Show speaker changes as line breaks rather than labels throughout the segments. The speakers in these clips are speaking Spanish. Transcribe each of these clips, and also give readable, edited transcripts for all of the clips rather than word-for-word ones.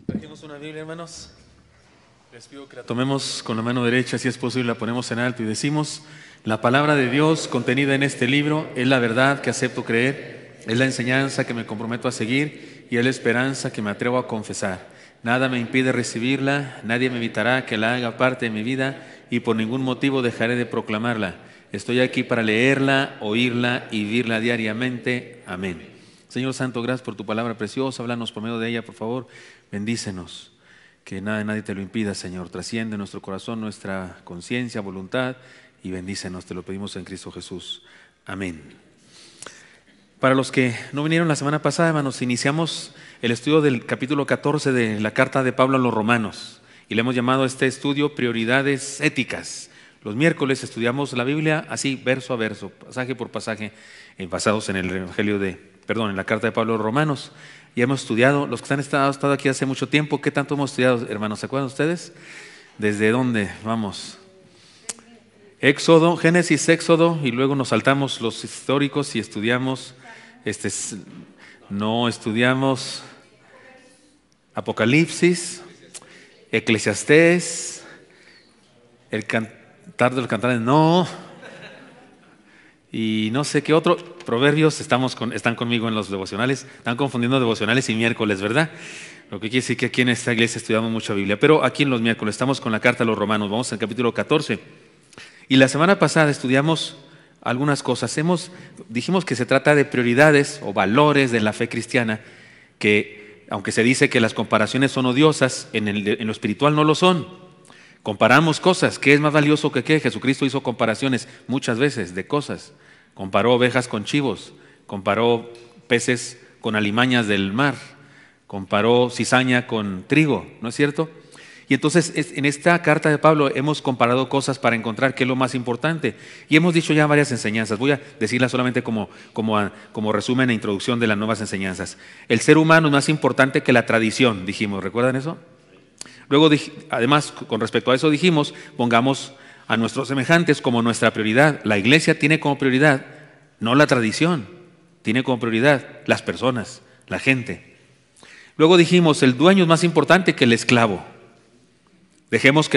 Trajimos una Biblia, hermanos. Les pido que la tomemos con la mano derecha, si es posible, la ponemos en alto y decimos: la palabra de Dios contenida en este libro es la verdad que acepto creer, es la enseñanza que me comprometo a seguir y es la esperanza que me atrevo a confesar. Nada me impide recibirla, nadie me evitará que la haga parte de mi vida y por ningún motivo dejaré de proclamarla. Estoy aquí para leerla, oírla y vivirla diariamente. Amén. Señor Santo, gracias por tu palabra preciosa. Háblanos por medio de ella, por favor. Bendícenos. Que nada de nadie te lo impida, Señor. Trasciende nuestro corazón, nuestra conciencia, voluntad y bendícenos. Te lo pedimos en Cristo Jesús. Amén. Para los que no vinieron la semana pasada, hermanos, iniciamos el estudio del capítulo 14 de la carta de Pablo a los Romanos y le hemos llamado a este estudio Prioridades Éticas. Los miércoles estudiamos la Biblia así, verso a verso, pasaje por pasaje, basados en el Evangelio en la carta de Pablo a los Romanos. Y hemos estudiado, los que han estado aquí hace mucho tiempo, ¿qué tanto hemos estudiado, hermanos? ¿Se acuerdan ustedes? ¿Desde dónde? Vamos. Éxodo, Génesis, Éxodo, y luego nos saltamos los históricos y estudiamos, no estudiamos Apocalipsis, Eclesiastés, el Cantar de los Cantares, no, y no sé qué otro, Proverbios, están conmigo en los devocionales, están confundiendo devocionales y miércoles, ¿verdad? Lo que quiere decir que aquí en esta iglesia estudiamos mucha Biblia, pero aquí en los miércoles estamos con la carta a los Romanos, vamos al capítulo 14, y la semana pasada estudiamos algunas cosas, dijimos que se trata de prioridades o valores de la fe cristiana, que aunque se dice que las comparaciones son odiosas, en lo espiritual no lo son. Comparamos cosas, ¿qué es más valioso que qué? Jesucristo hizo comparaciones muchas veces de cosas. Comparó ovejas con chivos, comparó peces con alimañas del mar, comparó cizaña con trigo, ¿no es cierto? Y entonces en esta carta de Pablo hemos comparado cosas para encontrar qué es lo más importante. Y hemos dicho ya varias enseñanzas, voy a decirlas solamente como resumen e introducción de las nuevas enseñanzas. El ser humano es más importante que la tradición, dijimos, ¿recuerdan eso? Luego, además, con respecto a eso dijimos, pongamos a nuestros semejantes como nuestra prioridad. La iglesia tiene como prioridad, no la tradición, tiene como prioridad las personas, la gente. Luego dijimos, el dueño es más importante que el esclavo. Dejemos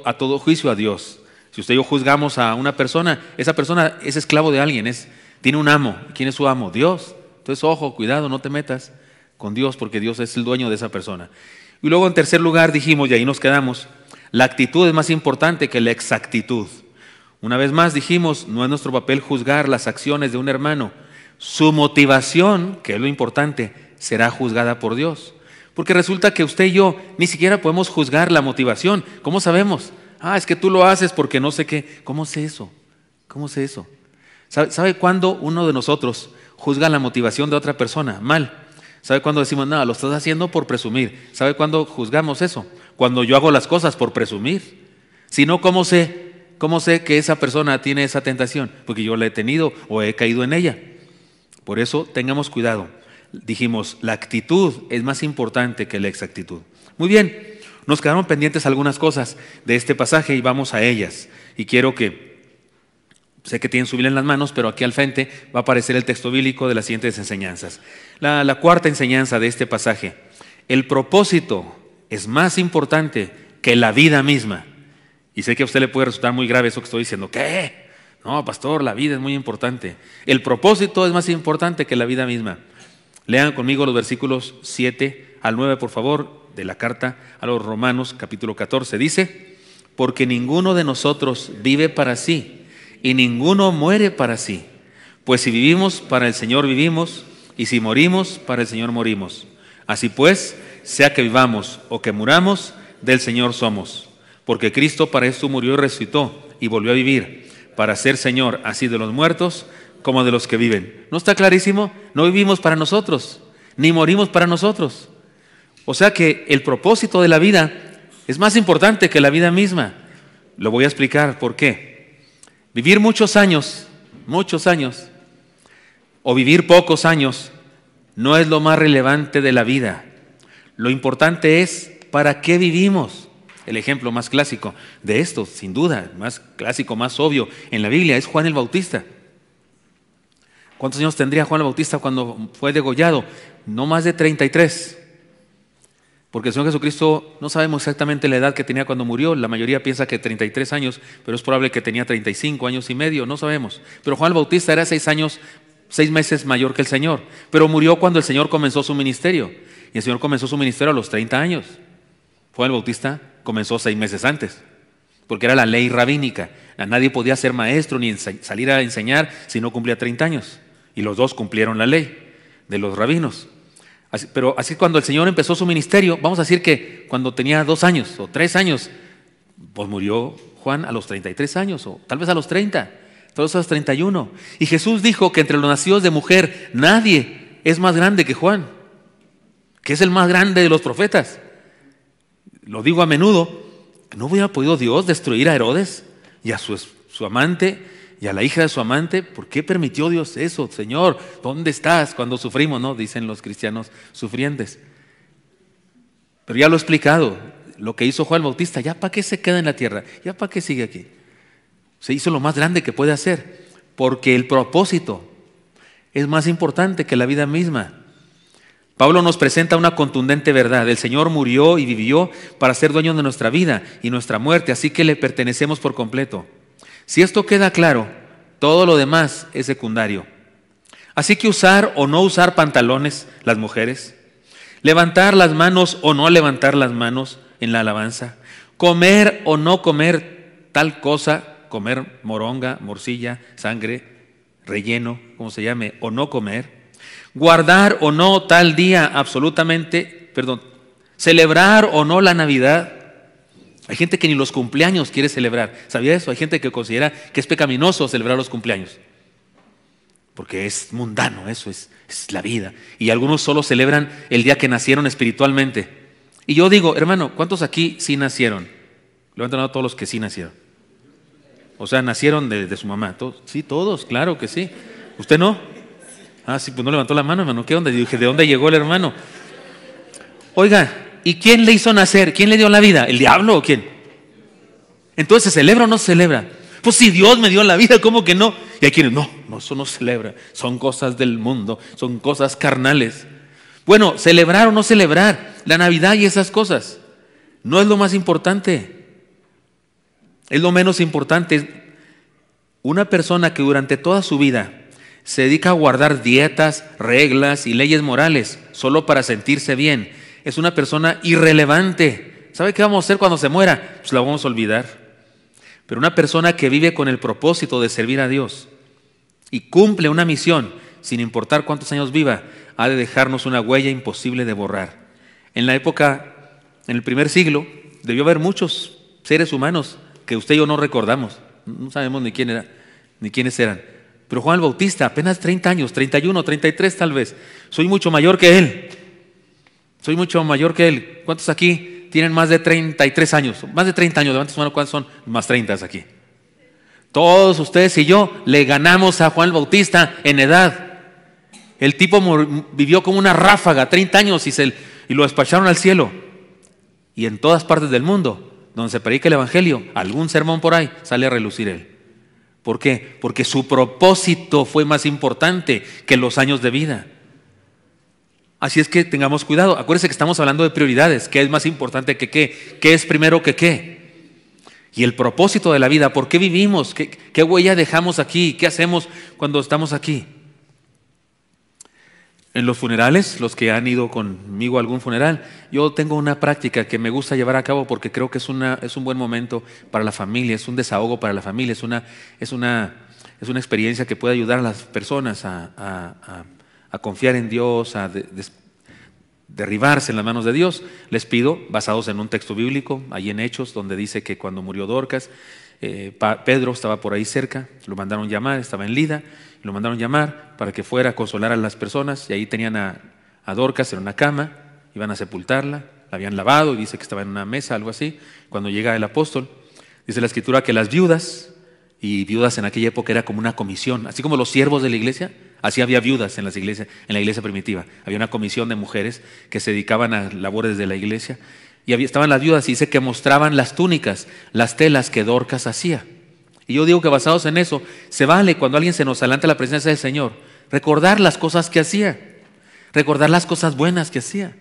a todo juicio a Dios. Si usted y yo juzgamos a una persona, esa persona es esclavo de alguien, tiene un amo. ¿Quién es su amo? Dios. Entonces, ojo, cuidado, no te metas con Dios porque Dios es el dueño de esa persona. Y luego en tercer lugar dijimos, y ahí nos quedamos, la actitud es más importante que la exactitud. Una vez más dijimos, no es nuestro papel juzgar las acciones de un hermano. Su motivación, que es lo importante, será juzgada por Dios. Porque resulta que usted y yo ni siquiera podemos juzgar la motivación. ¿Cómo sabemos? Es que tú lo haces porque no sé qué. ¿Cómo sé eso? ¿Cómo sé eso? ¿Sabe cuándo uno de nosotros juzga la motivación de otra persona? Mal. ¿Sabe cuándo decimos, no, lo estás haciendo por presumir? ¿Sabe cuándo juzgamos eso? Cuando yo hago las cosas por presumir. Si no, ¿cómo sé que esa persona tiene esa tentación? Porque yo la he tenido o he caído en ella. Por eso tengamos cuidado. Dijimos, la actitud es más importante que la exactitud. Muy bien, nos quedaron pendientes algunas cosas de este pasaje y vamos a ellas. Y quiero sé que tienen su Biblia en las manos, pero aquí al frente va a aparecer el texto bíblico de las siguientes enseñanzas. La cuarta enseñanza de este pasaje, el propósito es más importante que la vida misma. Y sé que a usted le puede resultar muy grave eso que estoy diciendo. ¿Qué? No, pastor, la vida es muy importante. El propósito es más importante que la vida misma. Lean conmigo los versículos 7 al 9, por favor, de la carta a los Romanos, capítulo 14. Dice, porque ninguno de nosotros vive para sí, y ninguno muere para sí. Pues si vivimos, para el Señor vivimos, y si morimos, para el Señor morimos. Así pues, sea que vivamos o que muramos, del Señor somos. Porque Cristo para esto murió y resucitó, y volvió a vivir, para ser Señor así de los muertos como de los que viven. ¿No está clarísimo? No vivimos para nosotros, ni morimos para nosotros. O sea que el propósito de la vida es más importante que la vida misma. Lo voy a explicar por qué. Vivir muchos años, o vivir pocos años, no es lo más relevante de la vida. Lo importante es para qué vivimos. el ejemplo más clásico de esto, sin duda, más clásico, más obvio en la Biblia, es Juan el Bautista. ¿Cuántos años tendría Juan el Bautista cuando fue degollado? No más de 33. Porque el Señor Jesucristo, no sabemos exactamente la edad que tenía cuando murió. La mayoría piensa que 33 años, pero es probable que tenía 35 años y medio, no sabemos. Pero Juan el Bautista era 6 meses mayor que el Señor. Pero murió cuando el Señor comenzó su ministerio. Y el Señor comenzó su ministerio a los 30 años. Juan el Bautista comenzó 6 meses antes, porque era la ley rabínica. Nadie podía ser maestro ni salir a enseñar si no cumplía 30 años. Y los dos cumplieron la ley de los rabinos. Pero así cuando el Señor empezó su ministerio, vamos a decir que cuando tenía 2 años o 3 años, pues murió Juan a los 33 años o tal vez a los 30, todos a los 31. Y Jesús dijo que entre los nacidos de mujer nadie es más grande que Juan, que es el más grande de los profetas. Lo digo a menudo, ¿no hubiera podido Dios destruir a Herodes y a su amante y a la hija de su amante? ¿Por qué permitió Dios eso? Señor, ¿dónde estás cuando sufrimos? ¿No? Dicen los cristianos sufrientes. Pero ya lo he explicado, lo que hizo Juan el Bautista, ¿ya para qué se queda en la tierra? ¿Ya para qué sigue aquí? Se hizo lo más grande que puede hacer, porque el propósito es más importante que la vida misma. Pablo nos presenta una contundente verdad. El Señor murió y vivió para ser dueño de nuestra vida y nuestra muerte, así que le pertenecemos por completo. Si esto queda claro, todo lo demás es secundario. Así que usar o no usar pantalones, las mujeres, levantar las manos o no levantar las manos en la alabanza, comer o no comer tal cosa, comer moronga, morcilla, sangre, relleno, como se llame, o no comer, guardar o no tal día celebrar o no la Navidad. Hay gente que ni los cumpleaños quiere celebrar. ¿Sabía eso? Hay gente que considera que es pecaminoso celebrar los cumpleaños, porque es mundano, eso es la vida. Y algunos solo celebran el día que nacieron espiritualmente. Y yo digo, hermano, ¿cuántos aquí sí nacieron? Levanten la mano todos los que sí nacieron. O sea, nacieron de su mamá. ¿Todos? Sí, todos, claro que sí. ¿Usted no? Ah, sí, pues no levantó la mano, hermano. ¿Qué onda? Y dije, ¿de dónde llegó el hermano? Oiga, ¿y quién le hizo nacer? ¿Quién le dio la vida? ¿El diablo o quién? Entonces, ¿se celebra o no se celebra? Pues si Dios me dio la vida, ¿cómo que no? Y hay quienes, no, eso no se celebra. Son cosas del mundo, son cosas carnales. Bueno, celebrar o no celebrar la Navidad y esas cosas no es lo más importante. Es lo menos importante. Una persona que durante toda su vida se dedica a guardar dietas, reglas y leyes morales solo para sentirse bien, es una persona irrelevante. ¿Sabe qué vamos a hacer cuando se muera? Pues la vamos a olvidar. Pero una persona que vive con el propósito de servir a Dios y cumple una misión, sin importar cuántos años viva, ha de dejarnos una huella imposible de borrar. En la época, en el primer siglo, debió haber muchos seres humanos que usted y yo no recordamos. No sabemos ni quién era, ni quiénes eran. Pero Juan el Bautista, apenas 30 años, 31, 33 tal vez. Soy mucho mayor que él. Soy mucho mayor que él. ¿Cuántos aquí tienen más de 33 años? Más de 30 años, levanten su mano, ¿cuántos son más 30 aquí? Todos ustedes y yo le ganamos a Juan el Bautista en edad. El tipo vivió como una ráfaga, 30 años y lo despacharon al cielo. Y en todas partes del mundo, donde se predica el Evangelio, algún sermón por ahí, sale a relucir él. ¿Por qué? Porque su propósito fue más importante que los años de vida. Así es que tengamos cuidado. Acuérdense que estamos hablando de prioridades. ¿Qué es más importante que qué? ¿Qué es primero que qué? Y el propósito de la vida. ¿Por qué vivimos? ¿Qué huella dejamos aquí? ¿Qué hacemos cuando estamos aquí? En los funerales, los que han ido conmigo a algún funeral, yo tengo una práctica que me gusta llevar a cabo porque creo que es un buen momento para la familia, es un desahogo para la familia, es una experiencia que puede ayudar a las personas a confiar en Dios, a derribarse en las manos de Dios. Les pido, basados en un texto bíblico, ahí en Hechos, donde dice que cuando murió Dorcas, Pedro estaba por ahí cerca, lo mandaron llamar, estaba en Lida, lo mandaron llamar para que fuera a consolar a las personas, y ahí tenían a Dorcas en una cama, iban a sepultarla, la habían lavado y dice que estaba en una mesa, algo así. Cuando llega el apóstol, dice la Escritura que las viudas, y viudas en aquella época era como una comisión, así como los siervos de la iglesia, así había viudas en la iglesia primitiva. Había una comisión de mujeres que se dedicaban a labores de la iglesia. Y estaban las viudas y dice que mostraban las túnicas, las telas que Dorcas hacía. Y yo digo que basados en eso, se vale cuando alguien se nos adelanta a la presencia del Señor, recordar las cosas que hacía, recordar las cosas buenas que hacía.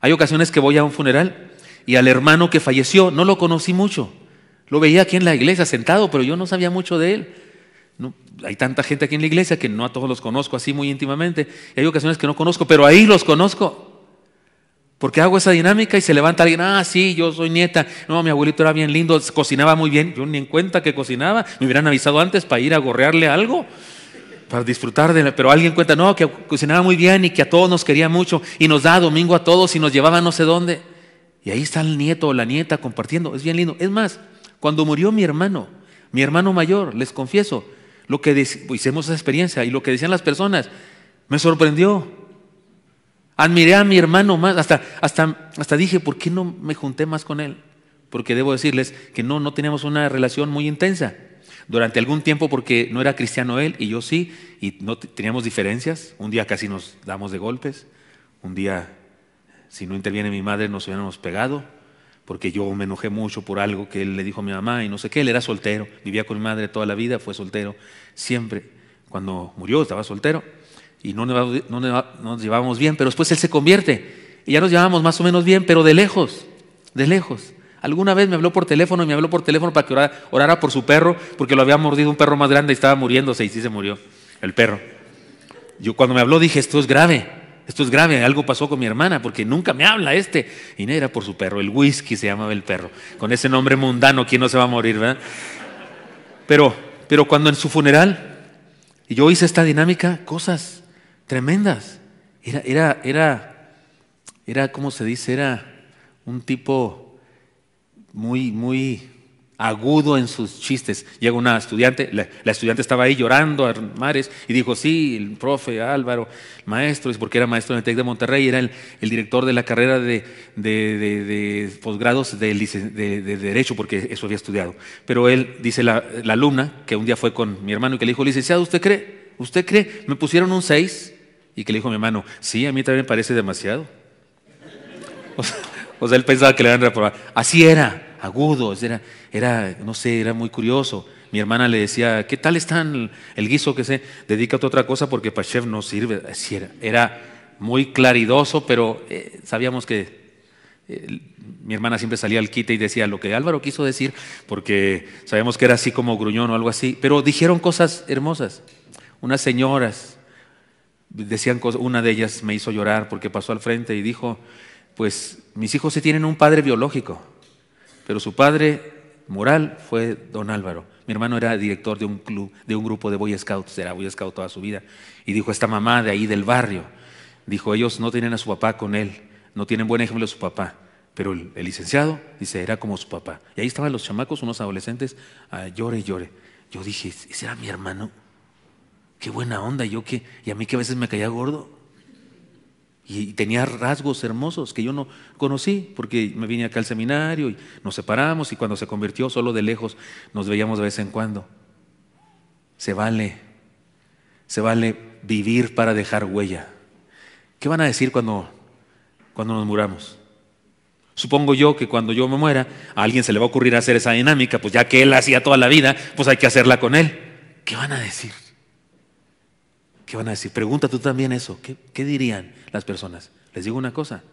Hay ocasiones que voy a un funeral y al hermano que falleció no lo conocí mucho. Lo veía aquí en la iglesia sentado, pero yo no sabía mucho de él. No, hay tanta gente aquí en la iglesia que no a todos los conozco así muy íntimamente. Y hay ocasiones que no conozco, pero ahí los conozco. Porque hago esa dinámica y se levanta alguien, sí, yo soy nieta, no, mi abuelito era bien lindo, cocinaba muy bien, yo ni en cuenta que cocinaba, me hubieran avisado antes para ir a gorrearle algo, para disfrutar de él. Pero alguien cuenta, no, que cocinaba muy bien y que a todos nos quería mucho y nos daba domingo a todos y nos llevaba no sé dónde. Y ahí está el nieto o la nieta compartiendo, es bien lindo. Es más, cuando murió mi hermano mayor, les confieso, hicimos esa experiencia y lo que decían las personas, me sorprendió. Admiré a mi hermano más, hasta dije, ¿por qué no me junté más con él? Porque debo decirles que no teníamos una relación muy intensa. Durante algún tiempo, porque no era cristiano él y yo sí, y no teníamos diferencias. Un día casi nos damos de golpes. Un día, si no interviene mi madre, nos hubiéramos pegado, porque yo me enojé mucho por algo que él le dijo a mi mamá y no sé qué. Él era soltero, vivía con mi madre toda la vida, fue soltero siempre. Cuando murió estaba soltero. Y no nos llevábamos bien, pero después él se convierte y ya nos llevábamos más o menos bien, pero de lejos. Alguna vez me habló por teléfono para que orara por su perro, porque lo había mordido un perro más grande y estaba muriéndose, y sí se murió el perro. Yo cuando me habló dije, esto es grave, algo pasó con mi hermana, porque nunca me habla y no era por su perro, el Whisky se llamaba el perro, con ese nombre mundano, ¿quién no se va a morir, verdad? Pero cuando en su funeral, y yo hice esta dinámica, cosas tremendas. Era, ¿cómo se dice? Era un tipo muy agudo en sus chistes. Llega una estudiante, la estudiante estaba ahí llorando a mares y dijo, sí, el profe Álvaro, maestro, es porque era maestro en el TEC de Monterrey, era el director de la carrera de posgrados de Derecho, porque eso había estudiado. Pero él, dice la alumna, que un día fue con mi hermano y que le dijo, licenciado, ¿usted cree? Me pusieron un 6. Y que le dijo a mi hermano, sí, a mí también me parece demasiado. O sea, él pensaba que le iban a reprobar. Así era, agudo, no sé, era muy curioso. Mi hermana le decía, ¿qué tal está el guiso? Que se dedica a otra cosa porque para chef no sirve. Así era muy claridoso, pero sabíamos que mi hermana siempre salía al quite y decía lo que Álvaro quiso decir, porque sabíamos que era así como gruñón o algo así. Pero dijeron cosas hermosas. Unas señoras decían cosas, una de ellas me hizo llorar porque pasó al frente y dijo, pues mis hijos sí tienen un padre biológico, pero su padre moral fue don Álvaro. Mi hermano era director de un club, de un grupo de Boy Scouts, era Boy Scout toda su vida, y dijo, esta mamá de ahí del barrio, dijo, ellos no tienen a su papá con él, no tienen buen ejemplo de su papá, pero el licenciado, dice, era como su papá. Y ahí estaban los chamacos, unos adolescentes, llore y llore. Yo dije, ¿ese era mi hermano? Qué buena onda, y a mí que a veces me caía gordo. Y tenía rasgos hermosos que yo no conocí, porque me vine acá al seminario y nos separamos, y cuando se convirtió solo de lejos nos veíamos de vez en cuando. Se vale vivir para dejar huella. ¿Qué van a decir cuando nos muramos? Supongo yo que cuando yo me muera, a alguien se le va a ocurrir hacer esa dinámica, pues ya que él hacía toda la vida, pues hay que hacerla con él. ¿Qué van a decir? Pregunta tú también eso. ¿Qué dirían las personas? Les digo una cosa,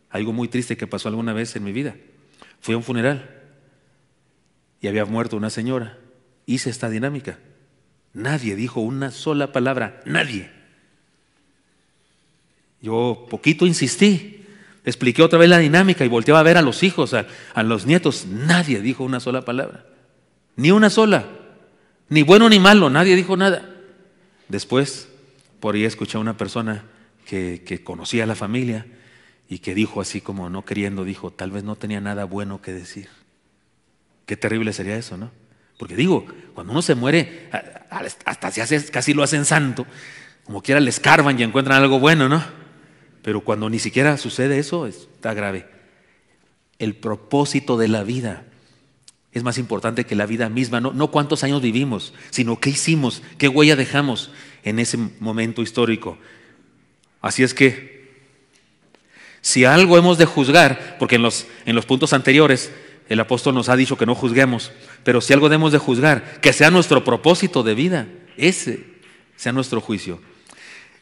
algo muy triste que pasó alguna vez en mi vida. Fui a un funeral y había muerto una señora. Hice esta dinámica. Nadie dijo una sola palabra, nadie. Yo poquito insistí, expliqué otra vez la dinámica y volteaba a ver a los hijos, a los nietos. Nadie dijo una sola palabra, ni una sola, ni bueno ni malo, nadie dijo nada. Después, por ahí escuché a una persona que conocía a la familia y que dijo así como no queriendo, dijo, tal vez no tenía nada bueno que decir. Qué terrible sería eso, ¿no? Porque digo, cuando uno se muere, hasta casi lo hacen santo, como quiera le escarban y encuentran algo bueno, ¿no? Pero cuando ni siquiera sucede eso, está grave. El propósito de la vida es más importante que la vida misma, no cuántos años vivimos, sino qué hicimos, qué huella dejamos en ese momento histórico. Así es que, Si algo hemos de juzgar, porque en los puntos anteriores el apóstol nos ha dicho que no juzguemos, pero si algo debemos de juzgar, que sea nuestro propósito de vida, ese sea nuestro juicio.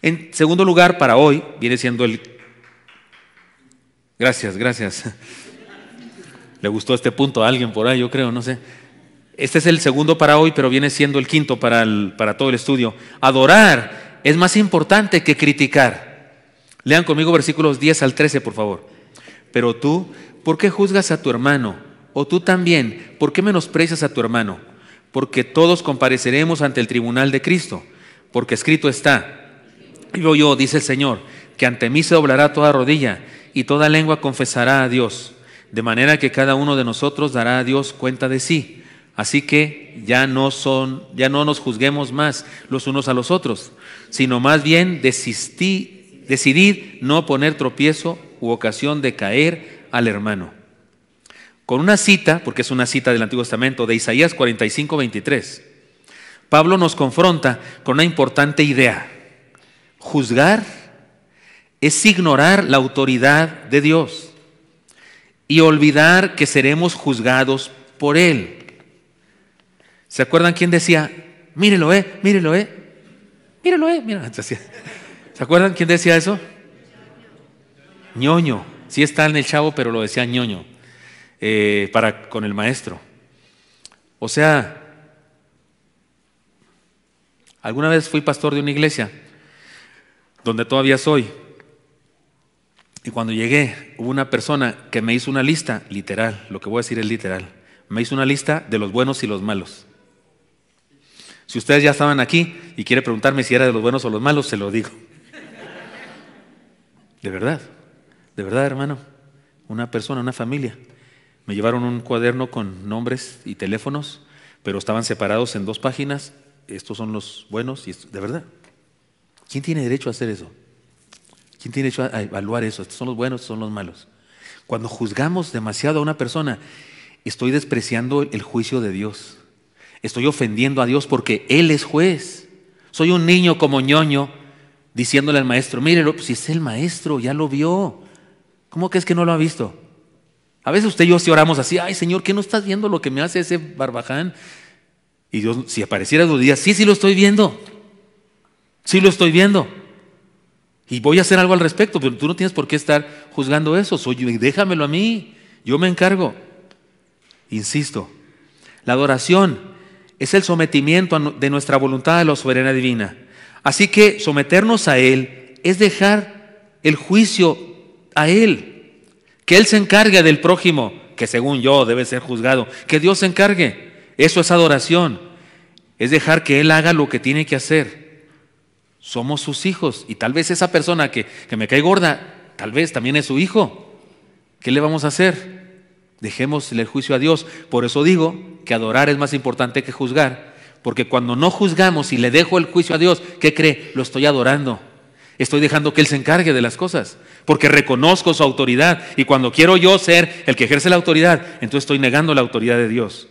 En segundo lugar, para hoy, viene siendo el... Gracias. Le gustó este punto a alguien por ahí, yo creo, no sé. Este es el segundo para hoy, pero viene siendo el quinto para todo el estudio. Adorar es más importante que criticar. Lean conmigo versículos 10 al 13, por favor. Pero tú, ¿por qué juzgas a tu hermano? O tú también, ¿por qué menosprecias a tu hermano? Porque todos compareceremos ante el tribunal de Cristo. Porque escrito está, vivo yo, dice el Señor, que ante mí se doblará toda rodilla y toda lengua confesará a Dios. De manera que cada uno de nosotros dará a Dios cuenta de sí. Así que ya no nos juzguemos más los unos a los otros, sino más bien decidid no poner tropiezo u ocasión de caer al hermano. Con una cita, porque es una cita del Antiguo Testamento, de Isaías 45:23, Pablo nos confronta con una importante idea. Juzgar es ignorar la autoridad de Dios y olvidar que seremos juzgados por Él. ¿Se acuerdan quién decía? Mírelo, mírelo, mira. ¿Se acuerdan quién decía eso? Ñoño. Sí está en el Chavo, pero lo decía Ñoño, con el maestro. O sea, alguna vez fui pastor de una iglesia, donde todavía soy, y cuando llegué, hubo una persona que me hizo una lista, literal, lo que voy a decir es literal, me hizo una lista de los buenos y los malos. Si ustedes ya estaban aquí y quiere preguntarme si era de los buenos o los malos, se lo digo. De verdad, hermano, una persona, una familia. Me llevaron un cuaderno con nombres y teléfonos, pero estaban separados en 2 páginas. Estos son los buenos y de verdad. ¿Quién tiene derecho a hacer eso? ¿Quién tiene derecho a evaluar eso? Estos son los buenos, estos son los malos. Cuando juzgamos demasiado a una persona, estoy despreciando el juicio de Dios. Estoy ofendiendo a Dios porque Él es juez. Soy un niño como Ñoño diciéndole al maestro, mírelo, pues si es el maestro, ya lo vio. ¿Cómo que es que no lo ha visto? A veces usted y yo sí oramos así, ay Señor, ¿qué no estás viendo lo que me hace ese barbaján? Y Dios, si apareciera los días, sí lo estoy viendo. Sí lo estoy viendo. Y voy a hacer algo al respecto, pero tú no tienes por qué estar juzgando eso. Déjamelo a mí, yo me encargo. Insisto, la adoración es el sometimiento de nuestra voluntad a la soberanía divina. Así que someternos a Él es dejar el juicio a Él. Que Él se encargue del prójimo, que según yo debe ser juzgado. Que Dios se encargue. Eso es adoración. Es dejar que Él haga lo que tiene que hacer. Somos sus hijos. Y tal vez esa persona que me cae gorda, tal vez también es su hijo. ¿Qué le vamos a hacer? Dejémosle el juicio a Dios. Por eso digo que adorar es más importante que juzgar. Porque cuando no juzgamos y le dejo el juicio a Dios, ¿qué cree? Lo estoy adorando. Estoy dejando que Él se encargue de las cosas. Porque reconozco su autoridad. Y cuando quiero yo ser el que ejerce la autoridad, entonces estoy negando la autoridad de Dios.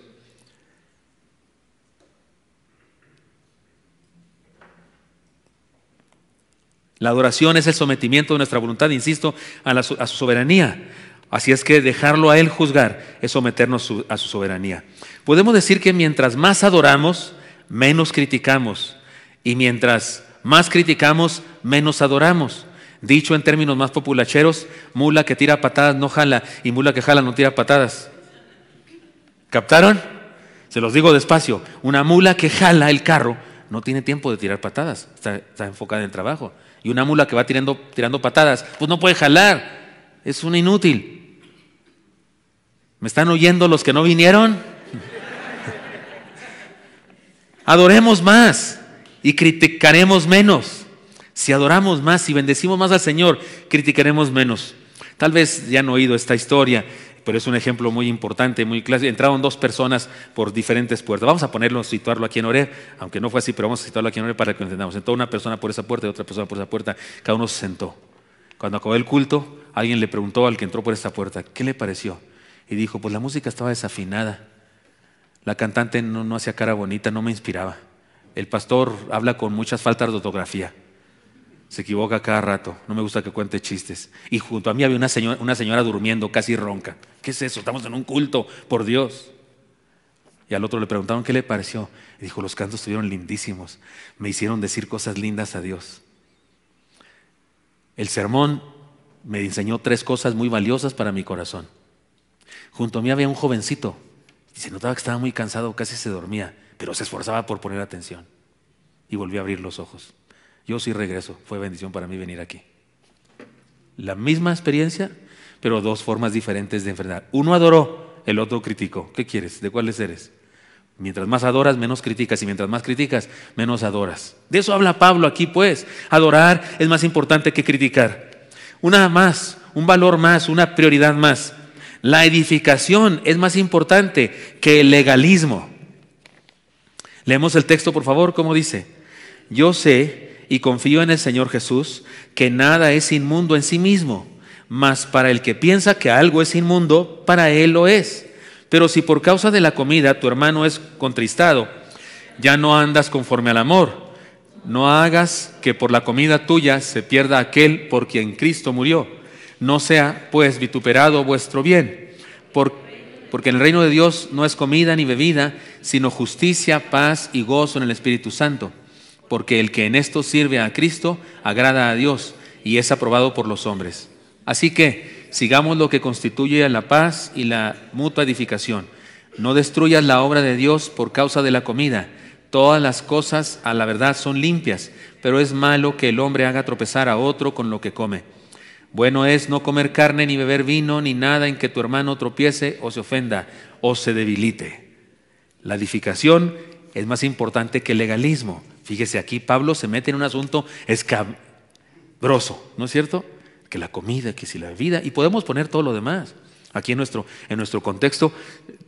La adoración es el sometimiento de nuestra voluntad, insisto, a su soberanía. Así es que dejarlo a Él juzgar es someternos a su soberanía. Podemos decir que mientras más adoramos, menos criticamos. Y mientras más criticamos, menos adoramos. Dicho en términos más populacheros, mula que tira patadas no jala y mula que jala no tira patadas. ¿Captaron? Se los digo despacio. Una mula que jala el carro no tiene tiempo de tirar patadas, está enfocada en el trabajo. Y una mula que va tirando patadas, pues no puede jalar, es una inútil. ¿Me están oyendo los que no vinieron? Adoremos más y criticaremos menos. Si adoramos más y bendecimos más al Señor, criticaremos menos. Tal vez ya han oído esta historia, pero es un ejemplo muy importante, muy clásico. Entraron 2 personas por diferentes puertas. Vamos a situarlo aquí en Oreb, aunque no fue así, pero vamos a situarlo aquí en Oreb para que lo entendamos. Entró una persona por esa puerta y otra persona por esa puerta. Cada uno se sentó. Cuando acabó el culto, alguien le preguntó al que entró por esa puerta, ¿qué le pareció? Y dijo, pues la música estaba desafinada. La cantante no hacía cara bonita, no me inspiraba. El pastor habla con muchas faltas de ortografía. Se equivoca cada rato. No me gusta que cuente chistes. Y junto a mí había una señora durmiendo, casi ronca. ¿Qué es eso? Estamos en un culto, por Dios. Y al otro le preguntaron qué le pareció. Y dijo, los cantos estuvieron lindísimos. Me hicieron decir cosas lindas a Dios. El sermón me enseñó 3 cosas muy valiosas para mi corazón. Junto a mí había un jovencito. Y se notaba que estaba muy cansado, casi se dormía. Pero se esforzaba por poner atención. Y volvió a abrir los ojos. Yo sí regreso. Fue bendición para mí venir aquí. La misma experiencia, pero 2 formas diferentes de enfrentar. Uno adoró, el otro criticó. ¿Qué quieres? ¿De cuáles eres? Mientras más adoras, menos criticas. Y mientras más criticas, menos adoras. De eso habla Pablo aquí, pues. Adorar es más importante que criticar. Una más, un valor más, una prioridad más. La edificación es más importante que el legalismo. Leemos el texto, por favor, ¿cómo dice? Yo sé y confío en el Señor Jesús que nada es inmundo en sí mismo, mas para el que piensa que algo es inmundo, para él lo es. Pero si por causa de la comida tu hermano es contristado, ya no andas conforme al amor. No hagas que por la comida tuya se pierda aquel por quien Cristo murió. No sea pues vituperado vuestro bien, porque en el reino de Dios no es comida ni bebida, sino justicia, paz y gozo en el Espíritu Santo. Porque el que en esto sirve a Cristo agrada a Dios y es aprobado por los hombres. Así que sigamos lo que constituye la paz y la mutua edificación. No destruyas la obra de Dios por causa de la comida. Todas las cosas a la verdad son limpias, pero es malo que el hombre haga tropezar a otro con lo que come. Bueno es no comer carne ni beber vino ni nada en que tu hermano tropiece o se ofenda o se debilite. La edificación es más importante que el legalismo. Fíjese, aquí Pablo se mete en un asunto escabroso, ¿no es cierto? Que la comida, que si la bebida, y podemos poner todo lo demás. Aquí en nuestro contexto,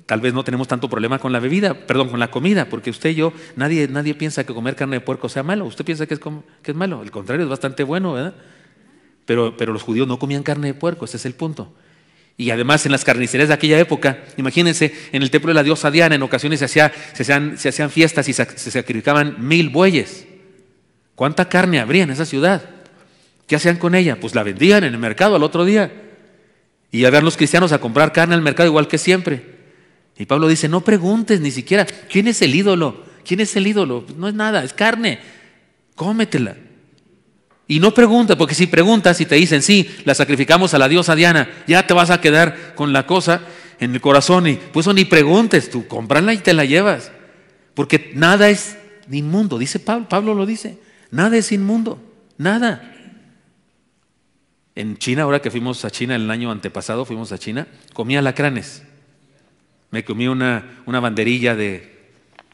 tal vez no tenemos tanto problema con la bebida, perdón, con la comida, porque usted y yo, nadie piensa que comer carne de puerco sea malo. Usted piensa que es malo, al contrario, es bastante bueno, ¿verdad? Pero los judíos no comían carne de puerco, ese es el punto. Y además en las carnicerías de aquella época, imagínense, en el templo de la diosa Diana en ocasiones se hacían fiestas y se sacrificaban 1000 bueyes. ¿Cuánta carne habría en esa ciudad? ¿Qué hacían con ella? Pues la vendían en el mercado al otro día. Y iban los cristianos a comprar carne al mercado igual que siempre. Y Pablo dice, no preguntes ni siquiera, ¿quién es el ídolo? ¿Quién es el ídolo? Pues no es nada, es carne, cómetela. Y no preguntas, porque si preguntas y te dicen, sí, la sacrificamos a la diosa Diana, ya te vas a quedar con la cosa en el corazón. Y pues ni preguntes, tú cómprala y te la llevas. Porque nada es inmundo, dice Pablo lo dice, nada es inmundo, nada. En China, ahora que fuimos a China el año antepasado, fuimos a China, comí alacranes. Me comí una banderilla de,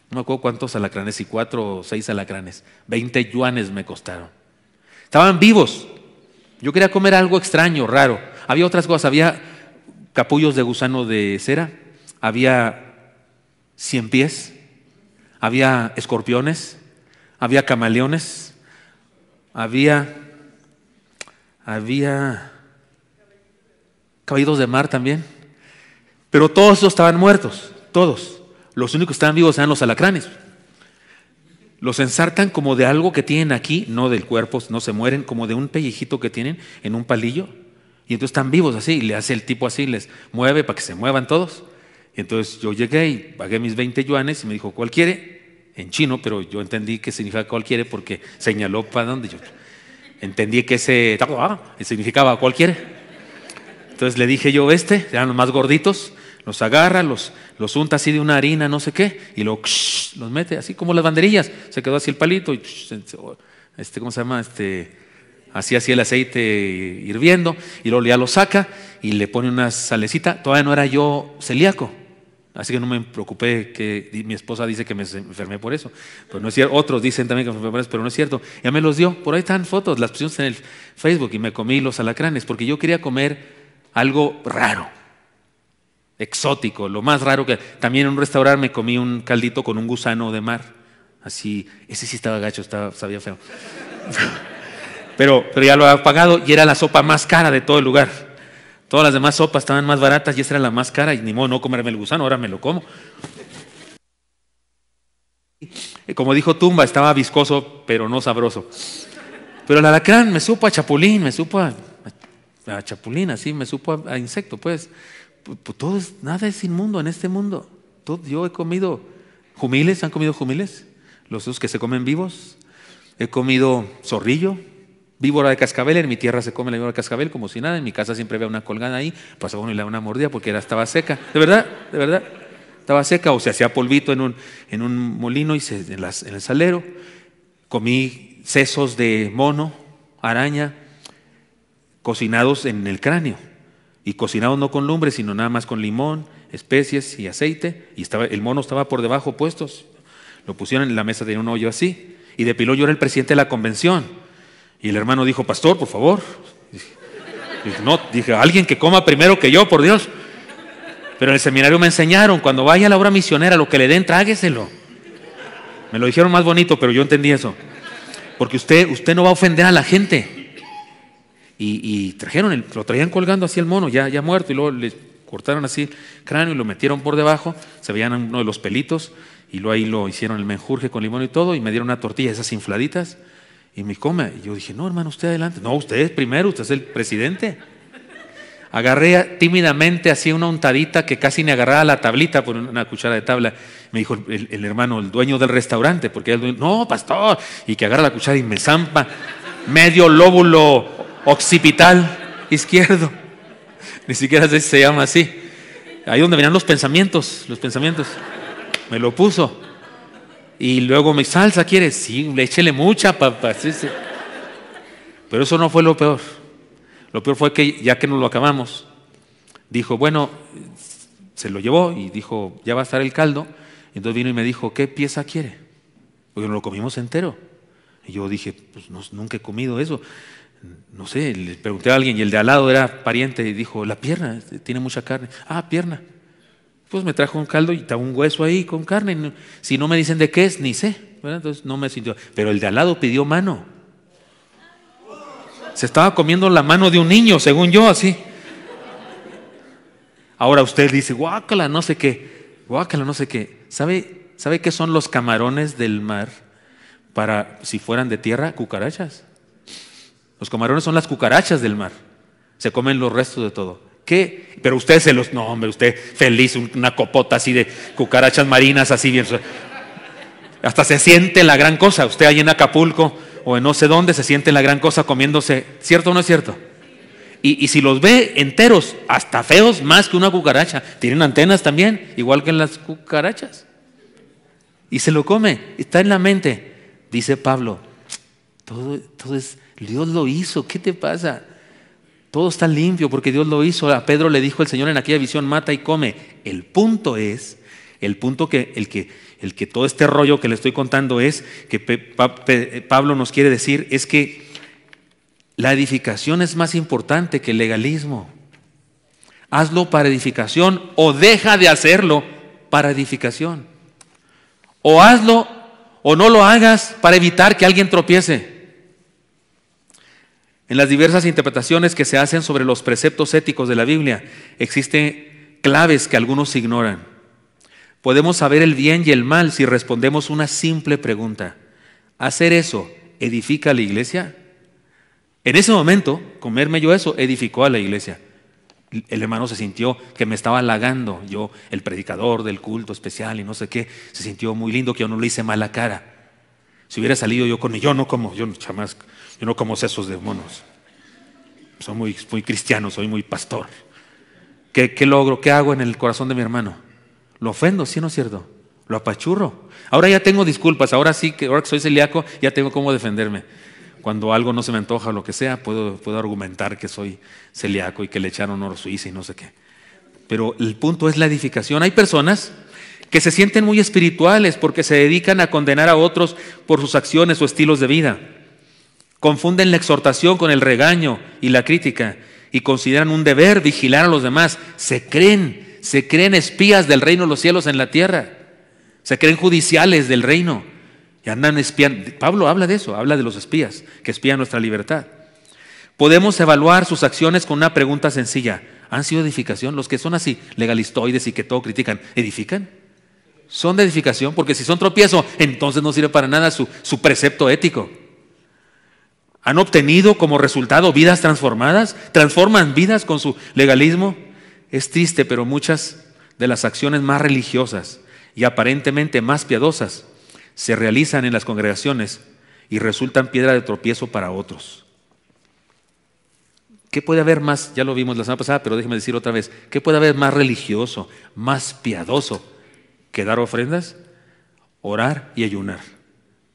no me acuerdo cuántos alacranes, si 4 o 6 alacranes, 20 yuanes me costaron. Estaban vivos. Yo quería comer algo extraño, raro. Había otras cosas, había capullos de gusano de cera, había 100 pies, había escorpiones, había camaleones, había caballitos de mar también. Pero todos esos estaban muertos, todos. Los únicos que estaban vivos eran los alacranes. Los ensartan como de algo que tienen aquí, no del cuerpo, no se mueren, como de un pellejito que tienen en un palillo. Y entonces están vivos así, y le hace el tipo así, les mueve para que se muevan todos. Y entonces yo llegué y pagué mis 20 yuanes y me dijo, ¿cuál quiere? En chino, pero yo entendí qué significa cuál quiere porque señaló para dónde. Yo entendí que ese significaba cuál quiere. Entonces le dije yo, eran los más gorditos, los agarra, los unta así de una harina, no sé qué, y luego los mete así como las banderillas. Se quedó así el palito y ¿cómo se llama? Así el aceite hirviendo, y luego ya lo saca y le pone una salecita. Todavía no era yo celíaco, así que no me preocupé, que mi esposa dice que me enfermé por eso, pero no es cierto. Otros dicen también que me enfermé por eso, pero no es cierto. Ya me los dio, por ahí están fotos, las pusimos en el Facebook, y me comí los alacranes porque yo quería comer algo raro, exótico, lo más raro que... También en un restaurante me comí un caldito con un gusano de mar, así, ese sí estaba gacho, sabía feo. Pero ya lo había pagado y era la sopa más cara de todo el lugar. Todas las demás sopas estaban más baratas y esa era la más cara, y ni modo no comerme el gusano, ahora me lo como. Como dijo Tumba, estaba viscoso pero no sabroso. Pero el alacrán me supo a chapulín, me supo a chapulín, así, me supo a insecto, pues. Pues todo nada es inmundo en este mundo. Yo he comido jumiles, ¿han comido jumiles? Esos que se comen vivos. He comido zorrillo, víbora de cascabel. En mi tierra se come la víbora de cascabel como si nada. En mi casa siempre había una colgada ahí. Pasaba uno y le daba una mordida porque estaba seca. De verdad, estaba seca, o se hacía polvito en un molino y en el salero. Comí sesos de mono, araña, cocinados en el cráneo. Y cocinados no con lumbre, sino nada más con limón, especies y aceite. Y el mono estaba por debajo puestos. Lo pusieron en la mesa, tenía un hoyo así. Y de pilón yo era el presidente de la convención. Y el hermano dijo, pastor, por favor. Dije, alguien que coma primero que yo, por Dios. Pero en el seminario me enseñaron, cuando vaya a la obra misionera, lo que le den, trágueselo. Me lo dijeron más bonito, pero yo entendí eso. Porque usted no va a ofender a la gente. Y lo traían colgando así el mono, ya muerto, y luego le cortaron así el cráneo y lo metieron por debajo, se veían uno de los pelitos, y luego ahí lo hicieron el menjurje con limón y todo, y me dieron una tortilla, esas infladitas, y me come. Y yo dije, no, hermano, usted adelante. No, usted es primero, usted es el presidente. Agarré tímidamente así una untadita que casi ni agarraba la tablita por una cuchara de tabla. Me dijo el hermano, el dueño del restaurante, porque el dueño, no, pastor, y que agarra la cuchara y me zampa medio lóbulo occipital izquierdo. Ni siquiera sé si se llama así. Ahí donde venían los pensamientos. Me lo puso. Y luego me salsa, ¿quieres? Sí, échele mucha, papá. Sí. Pero eso no fue lo peor. Lo peor fue que ya que nos lo acabamos, dijo, bueno, se lo llevó y dijo, ya va a estar el caldo. Y entonces vino y me dijo, ¿qué pieza quiere? Porque nos lo comimos entero. Y yo dije, pues nunca he comido eso. No sé, le pregunté a alguien y el de al lado era pariente y dijo, la pierna, tiene mucha carne. Ah, pierna. Pues me trajo un caldo y estaba un hueso ahí con carne. Si no me dicen de qué es, ni sé, ¿verdad? Entonces no me sintió. Pero el de al lado pidió mano. Se estaba comiendo la mano de un niño, según yo, así. Ahora usted dice, guácala, no sé qué. ¿Sabe qué son los camarones del mar para, si fueran de tierra, cucarachas? Los camarones son las cucarachas del mar. Se comen los restos de todo. ¿Qué? Pero usted no, hombre, usted feliz, una copota así de cucarachas marinas, así bien. Hasta se siente la gran cosa. Usted ahí en Acapulco o en no sé dónde se siente la gran cosa comiéndose. ¿Cierto o no es cierto? Y si los ve enteros, hasta feos, más que una cucaracha. Tienen antenas también, igual que en las cucarachas. Y se lo come, está en la mente. Dice Pablo, todo es, Dios lo hizo, ¿qué te pasa? Todo está limpio porque Dios lo hizo. A Pedro le dijo el Señor en aquella visión, mata y come. El punto que el que todo este rollo que le estoy contando es que Pablo nos quiere decir es que la edificación es más importante que el legalismo. Hazlo para edificación o deja de hacerlo para edificación. O hazlo o no lo hagas para evitar que alguien tropiece. En las diversas interpretaciones que se hacen sobre los preceptos éticos de la Biblia, existen claves que algunos ignoran. Podemos saber el bien y el mal si respondemos una simple pregunta. ¿Hacer eso edifica a la iglesia? En ese momento, comerme yo eso, edificó a la iglesia. El hermano se sintió que me estaba halagando. Yo, el predicador del culto especial y no sé qué, se sintió muy lindo que yo no le hice mala cara. Si hubiera salido yo no como sesos de monos. Soy muy cristiano, soy muy pastor. ¿Qué logro? ¿Qué hago en el corazón de mi hermano? ¿Lo ofendo? ¿Sí o no es cierto? ¿Lo apachurro? Ahora ya tengo disculpas, ahora que soy celíaco, ya tengo cómo defenderme. Cuando algo no se me antoja o lo que sea, puedo argumentar que soy celíaco y que le echaron oro suiza y no sé qué. Pero el punto es la edificación. Hay personas que se sienten muy espirituales porque se dedican a condenar a otros por sus acciones o estilos de vida. Confunden la exhortación con el regaño y la crítica y consideran un deber vigilar a los demás. Se creen espías del reino de los cielos en la tierra. Se creen judiciales del reino y andan espiando. Pablo habla de eso, habla de los espías que espían nuestra libertad. Podemos evaluar sus acciones con una pregunta sencilla. ¿Han sido edificación? Los que son así, legalistoides y que todo critican, ¿edifican? ¿Son de edificación? Porque si son tropiezo, entonces no sirve para nada su precepto ético. ¿Han obtenido como resultado vidas transformadas? ¿Transforman vidas con su legalismo? Es triste, pero muchas de las acciones más religiosas y aparentemente más piadosas se realizan en las congregaciones y resultan piedra de tropiezo para otros. ¿Qué puede haber más? Ya lo vimos la semana pasada, pero déjeme decir otra vez. ¿Qué puede haber más religioso, más piadoso que dar ofrendas, orar y ayunar?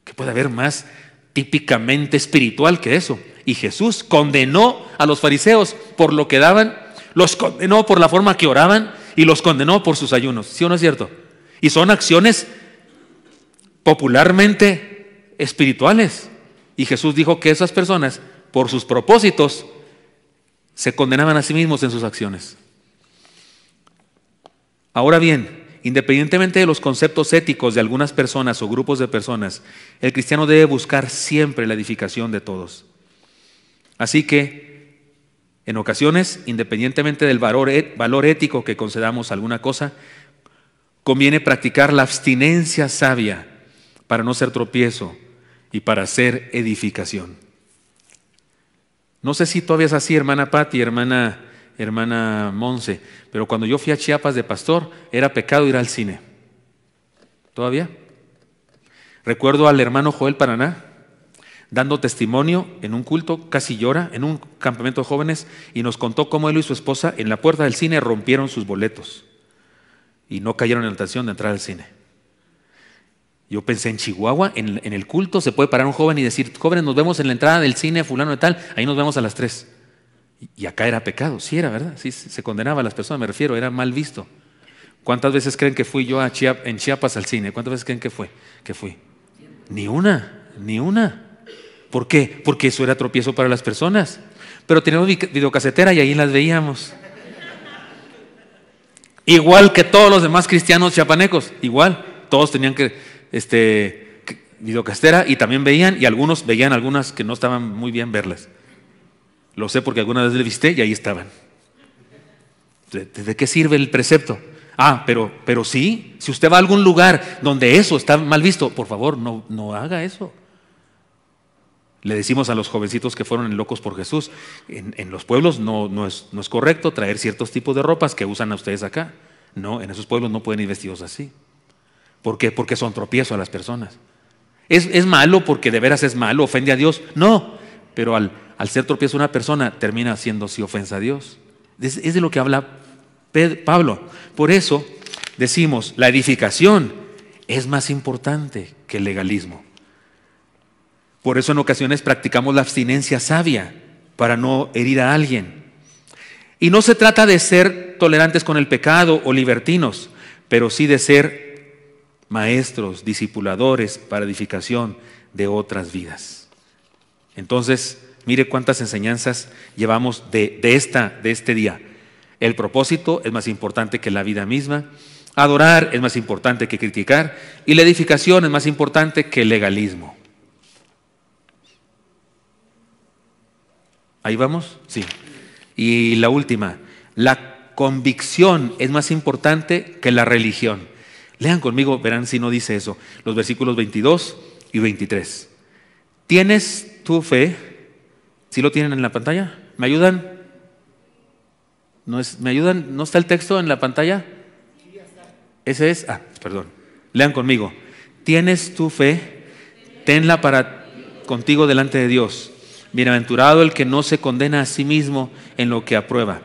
¿Qué puede haber más típicamente espiritual que eso? Y Jesús condenó a los fariseos por lo que daban, los condenó por la forma que oraban y los condenó por sus ayunos. ¿Sí o no es cierto? Y son acciones popularmente espirituales. Y Jesús dijo que esas personas, por sus propósitos, se condenaban a sí mismos en sus acciones. Ahora bien, independientemente de los conceptos éticos de algunas personas o grupos de personas, el cristiano debe buscar siempre la edificación de todos. Así que, en ocasiones, independientemente del valor ético que concedamos a alguna cosa, conviene practicar la abstinencia sabia para no ser tropiezo y para ser edificación. No sé si todavía es así, hermana Patti, hermana Monse, pero cuando yo fui a Chiapas de pastor, era pecado ir al cine. ¿Todavía? Recuerdo al hermano Joel Paraná dando testimonio en un culto, casi llora, en un campamento de jóvenes, y nos contó cómo él y su esposa en la puerta del cine rompieron sus boletos y no cayeron en la tentación de entrar al cine. Yo pensé en Chihuahua, en el culto se puede parar un joven y decir: jóvenes, nos vemos en la entrada del cine fulano de tal, ahí nos vemos a las 3. Y acá era pecado, sí era, ¿verdad? Sí, se condenaba a las personas, me refiero, era mal visto. ¿Cuántas veces creen que fui yo en Chiapas al cine? ¿Cuántas veces creen que fui? Ni una. ¿Por qué? Porque eso era tropiezo para las personas. Pero teníamos videocasetera y ahí las veíamos. Igual que todos los demás cristianos chiapanecos, igual, todos tenían videocasetera y también veían, y algunos veían algunas que no estaban muy bien verlas. Lo sé porque alguna vez le visité y ahí estaban. ¿De qué sirve el precepto? Pero sí, si usted va a algún lugar donde eso está mal visto, por favor, no haga eso. Le decimos a los jovencitos que fueron locos por Jesús, en los pueblos no es correcto traer ciertos tipos de ropas que usan a ustedes acá. No, en esos pueblos no pueden ir vestidos así. ¿Por qué? Porque son tropiezo a las personas. ¿Es malo porque de veras es malo, ofende a Dios? No, pero al ser tropiezo a una persona termina siendo sí ofensa a Dios. Es de lo que habla Pablo. Por eso decimos, la edificación es más importante que el legalismo. Por eso en ocasiones practicamos la abstinencia sabia para no herir a alguien. Y no se trata de ser tolerantes con el pecado o libertinos, pero sí de ser maestros, discipuladores para edificación de otras vidas. Entonces, mire cuántas enseñanzas llevamos de este día. El propósito es más importante que la vida misma. Adorar es más importante que criticar. Y la edificación es más importante que el legalismo. ¿Ahí vamos? Sí. Y la última, la convicción es más importante que la religión. Lean conmigo, verán si no dice eso. Los versículos 22 y 23. ¿Tienes tu fe? ¿Sí lo tienen en la pantalla? ¿Me ayudan? ¿Me ayudan? ¿No está el texto en la pantalla? Ese es. Perdón. Lean conmigo. ¿Tienes tu fe? Tenla contigo delante de Dios. Bienaventurado el que no se condena a sí mismo en lo que aprueba,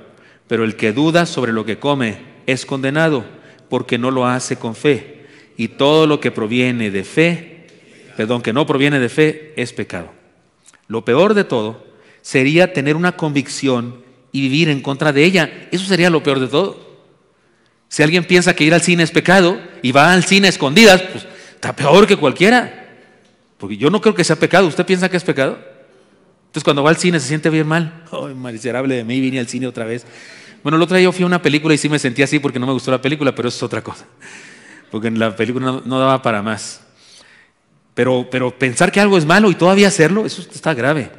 pero el que duda sobre lo que come es condenado, porque no lo hace con fe. Y todo lo que que no proviene de fe es pecado. Lo peor de todo sería tener una convicción y vivir en contra de ella. Eso sería lo peor de todo. Si alguien piensa que ir al cine es pecado y va al cine a escondidas, pues está peor que cualquiera. Porque yo no creo que sea pecado. ¿Usted piensa que es pecado? Entonces cuando va al cine se siente bien mal. ¡Ay, miserable de mí! Vine al cine otra vez. Bueno, el otro día yo fui a una película y sí me sentí así porque no me gustó la película, pero eso es otra cosa. Porque en la película no daba para más. Pero pensar que algo es malo y todavía hacerlo, eso está grave.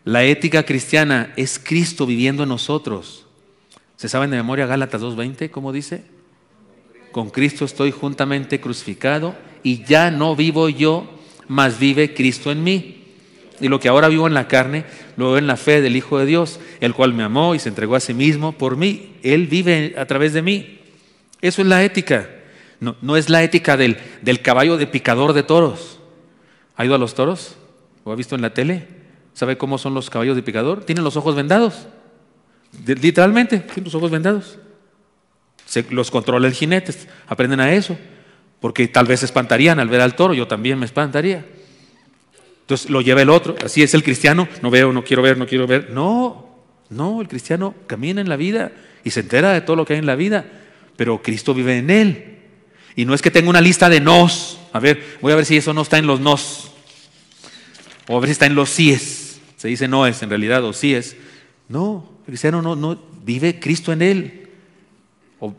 La ética cristiana es Cristo viviendo en nosotros. ¿Se saben de memoria Gálatas 2:20? ¿Cómo dice? Con Cristo estoy juntamente crucificado y ya no vivo yo, mas vive Cristo en mí. y lo que ahora vivo en la carne, lo vivo en la fe del Hijo de Dios, el cual me amó y se entregó a sí mismo por mí. Él vive a través de mí. Eso es la ética. No es la ética del caballo de picador de toros. ¿Ha ido a los toros? ¿Lo ha visto en la tele? ¿Sabe cómo son los caballos de picador? Tienen los ojos vendados. Literalmente, tienen los ojos vendados. Los controla el jinete, aprenden a eso. Porque tal vez se espantarían al ver al toro, yo también me espantaría. Entonces lo lleva el otro, así es el cristiano, no veo, no quiero ver, no quiero ver. No, el cristiano camina en la vida y se entera de todo lo que hay en la vida, pero Cristo vive en él. Y no es que tenga una lista de nos, a ver, voy a ver si eso no está en los nos, o a ver si está en los síes. Se dice no es en realidad, o síes. No, el cristiano no vive Cristo en él. O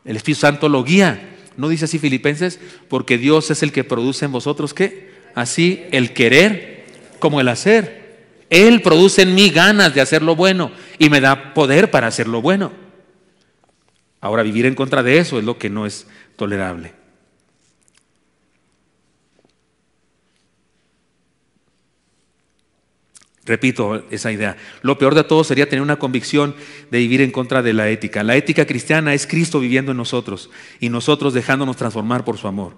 el Espíritu Santo lo guía. ¿No dice así Filipenses? Porque Dios es el que produce en vosotros, ¿qué? Así el querer como el hacer. Él produce en mí ganas de hacer lo bueno y me da poder para hacer lo bueno. Ahora, vivir en contra de eso es lo que no es tolerable. Repito esa idea. Lo peor de todo sería tener una convicción de vivir en contra de la ética. La ética cristiana es Cristo viviendo en nosotros y nosotros dejándonos transformar por su amor.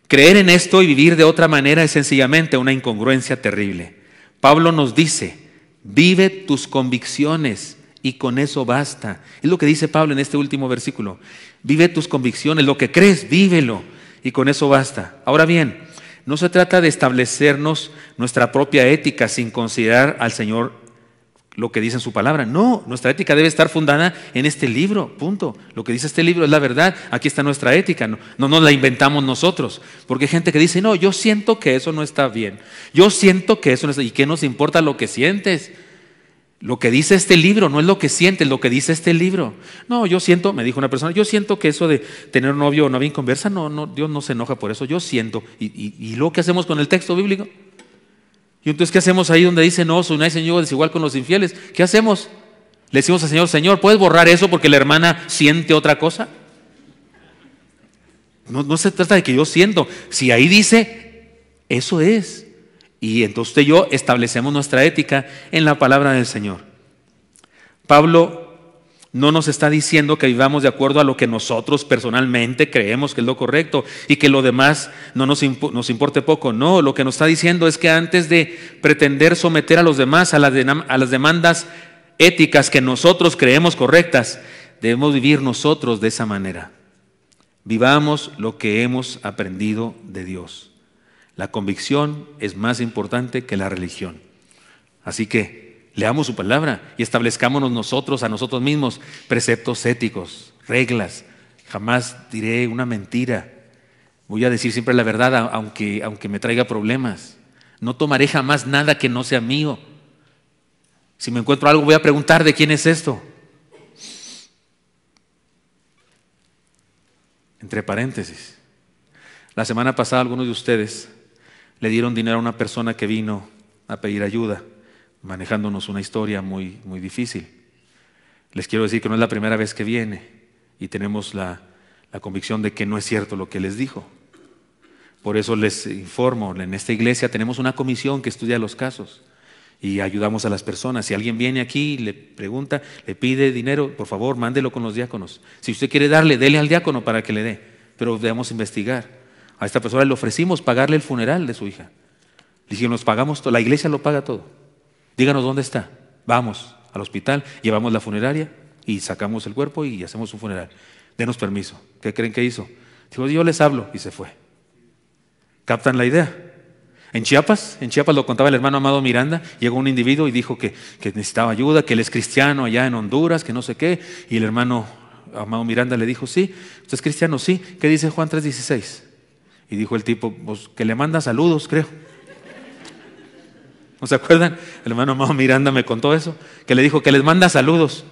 Creer en esto y vivir de otra manera es sencillamente una incongruencia terrible. Pablo nos dice, vive tus convicciones y con eso basta. Es lo que dice Pablo en este último versículo. Vive tus convicciones, lo que crees, vívelo y con eso basta. Ahora bien, no se trata de establecernos nuestra propia ética sin considerar al Señor lo que dice en su palabra. No, nuestra ética debe estar fundada en este libro, punto. Lo que dice este libro es la verdad, aquí está nuestra ética, no nos la inventamos nosotros. Porque hay gente que dice, no, yo siento que eso no está bien, yo siento que eso no está, ¿y qué nos importa lo que sientes? Lo que dice este libro no es lo que sientes, lo que dice este libro. No, yo siento, me dijo una persona, yo siento que eso de tener novio o novia inconversa, no, Dios no se enoja por eso, yo siento. ¿Y luego qué hacemos con el texto bíblico? Y entonces, ¿qué hacemos ahí donde dice, no, su unice en yugo desigual con los infieles? ¿Qué hacemos? Le decimos al Señor, Señor, ¿puedes borrar eso porque la hermana siente otra cosa? No se trata de que yo siento. Si ahí dice, eso es. Y entonces usted y yo establecemos nuestra ética en la palabra del Señor. Pablo no nos está diciendo que vivamos de acuerdo a lo que nosotros personalmente creemos que es lo correcto y que lo demás no nos importe poco. No, lo que nos está diciendo es que antes de pretender someter a los demás a las demandas éticas que nosotros creemos correctas, debemos vivir nosotros de esa manera. Vivamos lo que hemos aprendido de Dios. La convicción es más importante que la religión. Así que leamos su palabra y establezcámonos nosotros a nosotros mismos preceptos éticos, reglas. Jamás diré una mentira. Voy a decir siempre la verdad aunque me traiga problemas. No tomaré jamás nada que no sea mío. Si me encuentro algo voy a preguntar de quién es esto. Entre paréntesis, la semana pasada algunos de ustedes le dieron dinero a una persona que vino a pedir ayuda, manejándonos una historia muy, muy difícil. Les quiero decir que no es la primera vez que viene y tenemos la convicción de que no es cierto lo que les dijo. Por eso les informo, en esta iglesia tenemos una comisión que estudia los casos y ayudamos a las personas. Si alguien viene aquí y le pregunta, le pide dinero, por favor, mándelo con los diáconos. Si usted quiere darle, dele al diácono para que le dé, pero debemos investigar. A esta persona le ofrecimos pagarle el funeral de su hija. Le dijimos, nos pagamos todo, la iglesia lo paga todo. Díganos dónde está. Vamos al hospital, llevamos la funeraria y sacamos el cuerpo y hacemos un funeral. Denos permiso. ¿Qué creen que hizo? Dijo, yo les hablo y se fue. ¿Captan la idea? En Chiapas lo contaba el hermano Amado Miranda, llegó un individuo y dijo que necesitaba ayuda, que él es cristiano allá en Honduras, que no sé qué, y el hermano Amado Miranda le dijo, sí, ¿usted es cristiano? Sí. ¿Qué dice Juan 3:16? Y dijo el tipo, pues, que le manda saludos, creo. ¿No se acuerdan? El hermano Amado Miranda me contó eso, que le dijo que les manda saludos.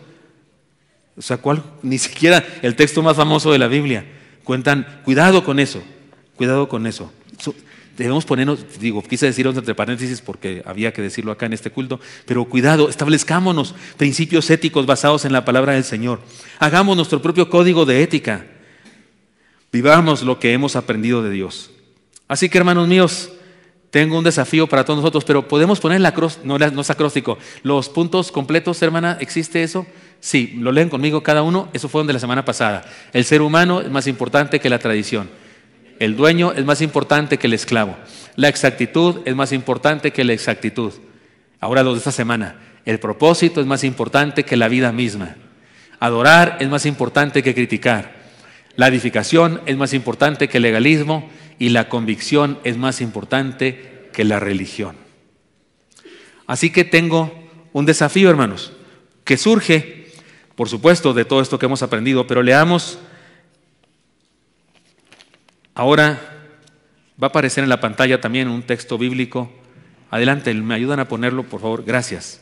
O sea, ni siquiera el texto más famoso de la Biblia. Cuentan, cuidado con eso. Debemos ponernos, quise decirlo entre paréntesis porque había que decirlo acá en este culto, pero cuidado, establezcámonos principios éticos basados en la palabra del Señor. Hagamos nuestro propio código de ética. Vivamos lo que hemos aprendido de Dios. Así que, hermanos míos, tengo un desafío para todos nosotros, pero podemos poner no es acróstico, los puntos completos, hermana, ¿existe eso? Sí, lo leen conmigo cada uno, eso fue de la semana pasada. El ser humano es más importante que la tradición. El dueño es más importante que el esclavo. La exactitud es más importante que la exactitud. Ahora los de esta semana. El propósito es más importante que la vida misma. Adorar es más importante que criticar. La edificación es más importante que el legalismo y la convicción es más importante que la religión. Así que tengo un desafío, hermanos, que surge, por supuesto, de todo esto que hemos aprendido, pero leamos. Ahora va a aparecer en la pantalla también un texto bíblico. Adelante, ¿me ayudan a ponerlo, por favor? Gracias.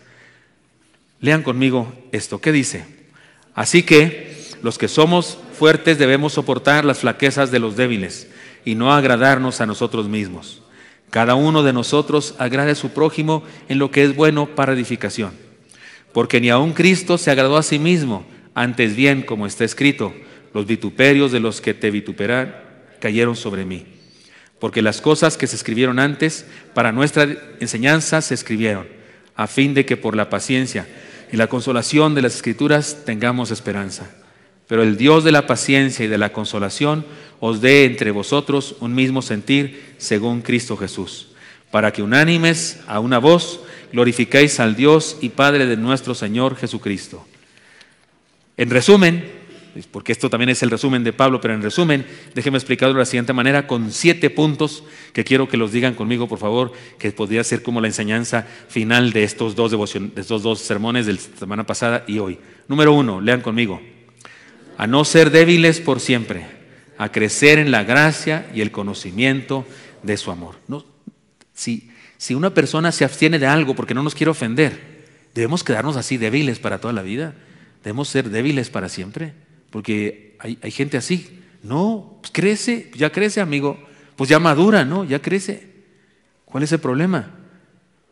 Lean conmigo esto. ¿Qué dice? Así que los que somos fuertes debemos soportar las flaquezas de los débiles y no agradarnos a nosotros mismos. Cada uno de nosotros agrade a su prójimo en lo que es bueno para edificación. Porque ni aun Cristo se agradó a sí mismo, antes bien, como está escrito, los vituperios de los que te vituperan cayeron sobre mí. Porque las cosas que se escribieron antes para nuestra enseñanza se escribieron, a fin de que por la paciencia y la consolación de las Escrituras tengamos esperanza. Pero el Dios de la paciencia y de la consolación os dé entre vosotros un mismo sentir según Cristo Jesús, para que unánimes a una voz glorifiquéis al Dios y Padre de nuestro Señor Jesucristo. En resumen, porque esto también es el resumen de Pablo, pero en resumen, déjenme explicarlo de la siguiente manera, con 7 puntos que quiero que los digan conmigo, por favor, que podría ser como la enseñanza final de estos dos sermones de la semana pasada y hoy. Número 1, lean conmigo. A no ser débiles por siempre, a crecer en la gracia y el conocimiento de su amor. No, si una persona se abstiene de algo porque no nos quiere ofender, ¿debemos quedarnos así débiles para toda la vida? ¿Debemos ser débiles para siempre? Porque hay gente así. No, pues crece, ya crece, amigo. Pues ya madura, ¿no? Ya crece. ¿Cuál es el problema?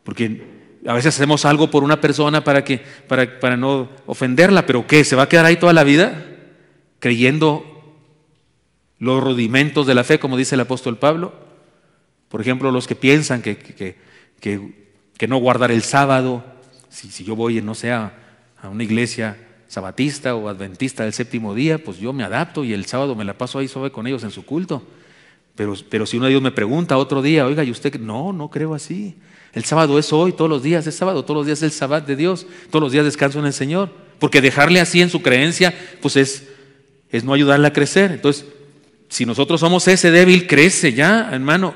Porque a veces hacemos algo por una persona para no ofenderla, pero ¿qué? ¿Se va a quedar ahí toda la vida? Creyendo los rudimentos de la fe, como dice el apóstol Pablo. Por ejemplo, los que piensan que no guardar el sábado, si yo voy, no sé, a una iglesia sabatista o adventista del séptimo día, pues yo me adapto y el sábado me la paso ahí suave con ellos en su culto. Pero si uno de ellos me pregunta otro día, oiga, ¿y usted? No creo así. El sábado es hoy, todos los días es sábado, todos los días es el sabat de Dios, todos los días descanso en el Señor. Porque dejarle así en su creencia, pues es no ayudarle a crecer. Entonces, si nosotros somos ese débil, crece ya, hermano.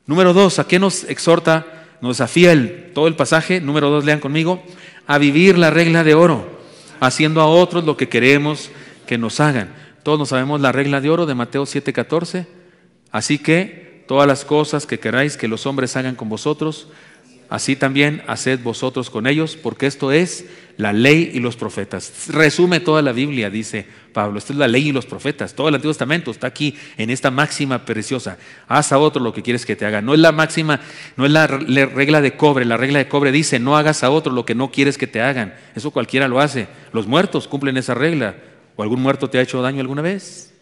Número 2, ¿a qué nos exhorta, nos desafía todo el pasaje? Número 2, lean conmigo. A vivir la regla de oro, haciendo a otros lo que queremos que nos hagan. Todos nos sabemos la regla de oro de Mateo 7:14. Así que todas las cosas que queráis que los hombres hagan con vosotros, así también haced vosotros con ellos, porque esto es la ley y los profetas. Resume toda la Biblia, dice Pablo. Esto es la ley y los profetas. Todo el Antiguo Testamento está aquí en esta máxima preciosa. Haz a otro lo que quieres que te haga. No es la máxima, no es la regla de cobre. La regla de cobre dice, no hagas a otro lo que no quieres que te hagan. Eso cualquiera lo hace. Los muertos cumplen esa regla. ¿O algún muerto te ha hecho daño alguna vez?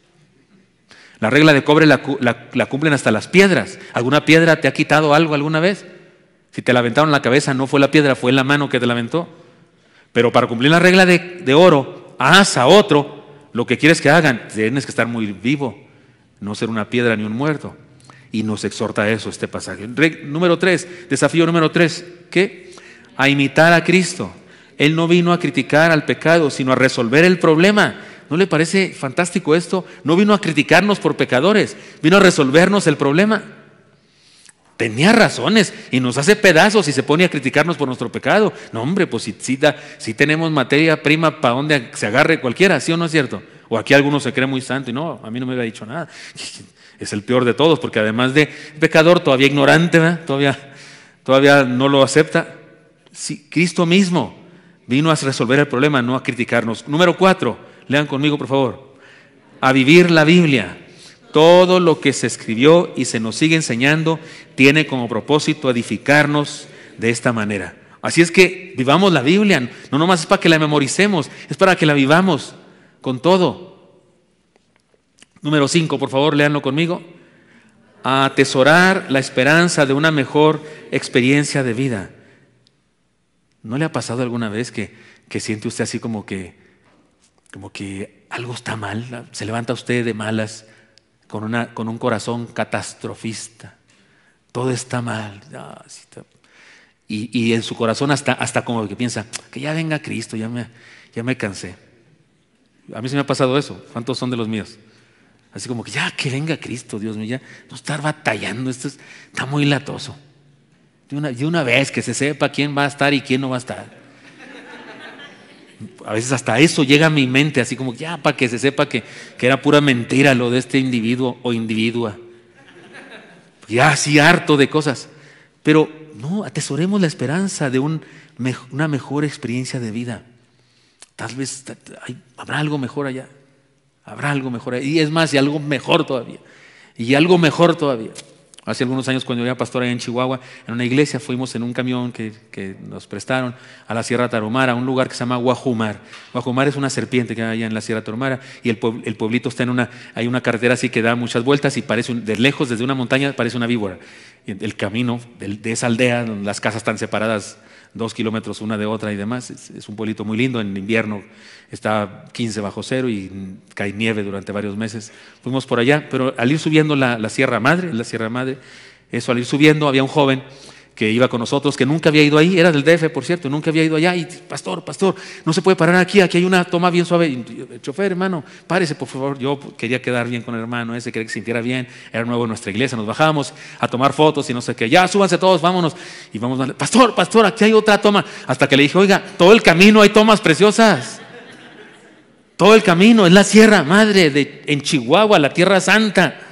La regla de cobre la cumplen hasta las piedras. ¿Alguna piedra te ha quitado algo alguna vez? Si te la aventaron en la cabeza, no fue la piedra, fue la mano que te la aventó. Pero para cumplir la regla de oro, haz a otro lo que quieres que hagan. Tienes que estar muy vivo, no ser una piedra ni un muerto. Y nos exhorta a eso este pasaje. Número 3, desafío número 3, ¿qué? A imitar a Cristo. Él no vino a criticar al pecado, sino a resolver el problema. ¿No le parece fantástico esto? No vino a criticarnos por pecadores, vino a resolvernos el problema. Tenía razones y nos hace pedazos y se pone a criticarnos por nuestro pecado. No, hombre, pues si tenemos materia prima para donde se agarre cualquiera, ¿sí o no es cierto? O aquí algunos se cree muy santo y no, a mí no me había dicho nada. Es el peor de todos, porque además de pecador, todavía ignorante, ¿verdad? Todavía no lo acepta. Sí, Cristo mismo vino a resolver el problema, no a criticarnos. Número 4, lean conmigo por favor. A vivir la Biblia. Todo lo que se escribió y se nos sigue enseñando tiene como propósito edificarnos de esta manera. Así es que vivamos la Biblia, no nomás es para que la memoricemos, es para que la vivamos con todo. Número 5, por favor, léanlo conmigo. a atesorar la esperanza de una mejor experiencia de vida. ¿No le ha pasado alguna vez que siente usted así como que algo está mal? Se levanta usted de malas con un corazón catastrofista. Todo está mal. Sí está. Y en su corazón hasta como que piensa que ya venga Cristo, ya me cansé. A mí se me ha pasado eso. ¿Cuántos son de los míos? Así como que ya que venga Cristo, Dios mío, ya no estar batallando, está muy latoso. De una vez que se sepa quién va a estar y quién no va a estar. A veces hasta eso llega a mi mente, así como ya para que se sepa que era pura mentira lo de este individuo o individua. Ya así harto de cosas. Pero no, atesoremos la esperanza de una mejor experiencia de vida. Tal vez habrá algo mejor allá. Habrá algo mejor allá. Y es más, y algo mejor todavía. Y algo mejor todavía. Hace algunos años, cuando yo era pastor allá en Chihuahua, en una iglesia, fuimos en un camión que nos prestaron a la Sierra Tarahumara, a un lugar que se llama Guajumar. Guajumar es una serpiente que hay allá en la Sierra Tarahumara, y el pueblito está hay una carretera así que da muchas vueltas y parece, de lejos, desde una montaña, parece una víbora. Y el camino de esa aldea, donde las casas están separadas 2 kilómetros una de otra y demás, es un pueblito muy lindo. En invierno está 15 bajo cero y cae nieve durante varios meses. Fuimos por allá, pero al ir subiendo la Sierra Madre, al ir subiendo había un joven que iba con nosotros, que nunca había ido ahí, era del DF, por cierto, nunca había ido allá, y pastor, no se puede parar aquí hay una toma bien suave. Y el chofer, hermano, párese por favor. Yo quería quedar bien con el hermano ese, quería que se sintiera bien, era nuevo en nuestra iglesia, nos bajábamos a tomar fotos y no sé qué, ya súbanse todos, vámonos. Y vamos, pastor, aquí hay otra toma, hasta que le dije, oiga, todo el camino hay tomas preciosas, todo el camino, es la Sierra Madre en Chihuahua, la Tierra Santa.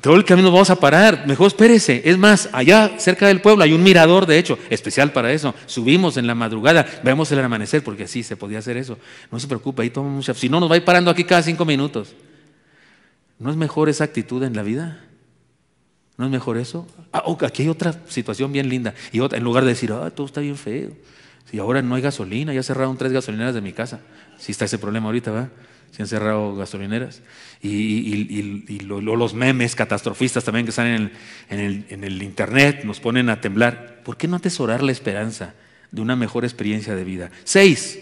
Todo el camino vamos a parar, mejor espérese. Es más, allá cerca del pueblo hay un mirador, de hecho, especial para eso. Subimos en la madrugada, vemos el amanecer, porque así se podía hacer eso. No se preocupe, ahí toma mucha. Si no, nos va a ir parando aquí cada 5 minutos. ¿No es mejor esa actitud en la vida? ¿No es mejor eso? Aquí hay otra situación bien linda. Y en lugar de decir, todo está bien feo. Si ahora no hay gasolina, ya cerraron 3 gasolineras de mi casa. Sí está ese problema ahorita, ¿verdad? Se han cerrado gasolineras. Y los memes catastrofistas también que están en el internet nos ponen a temblar. ¿Por qué no atesorar la esperanza de una mejor experiencia de vida? 6,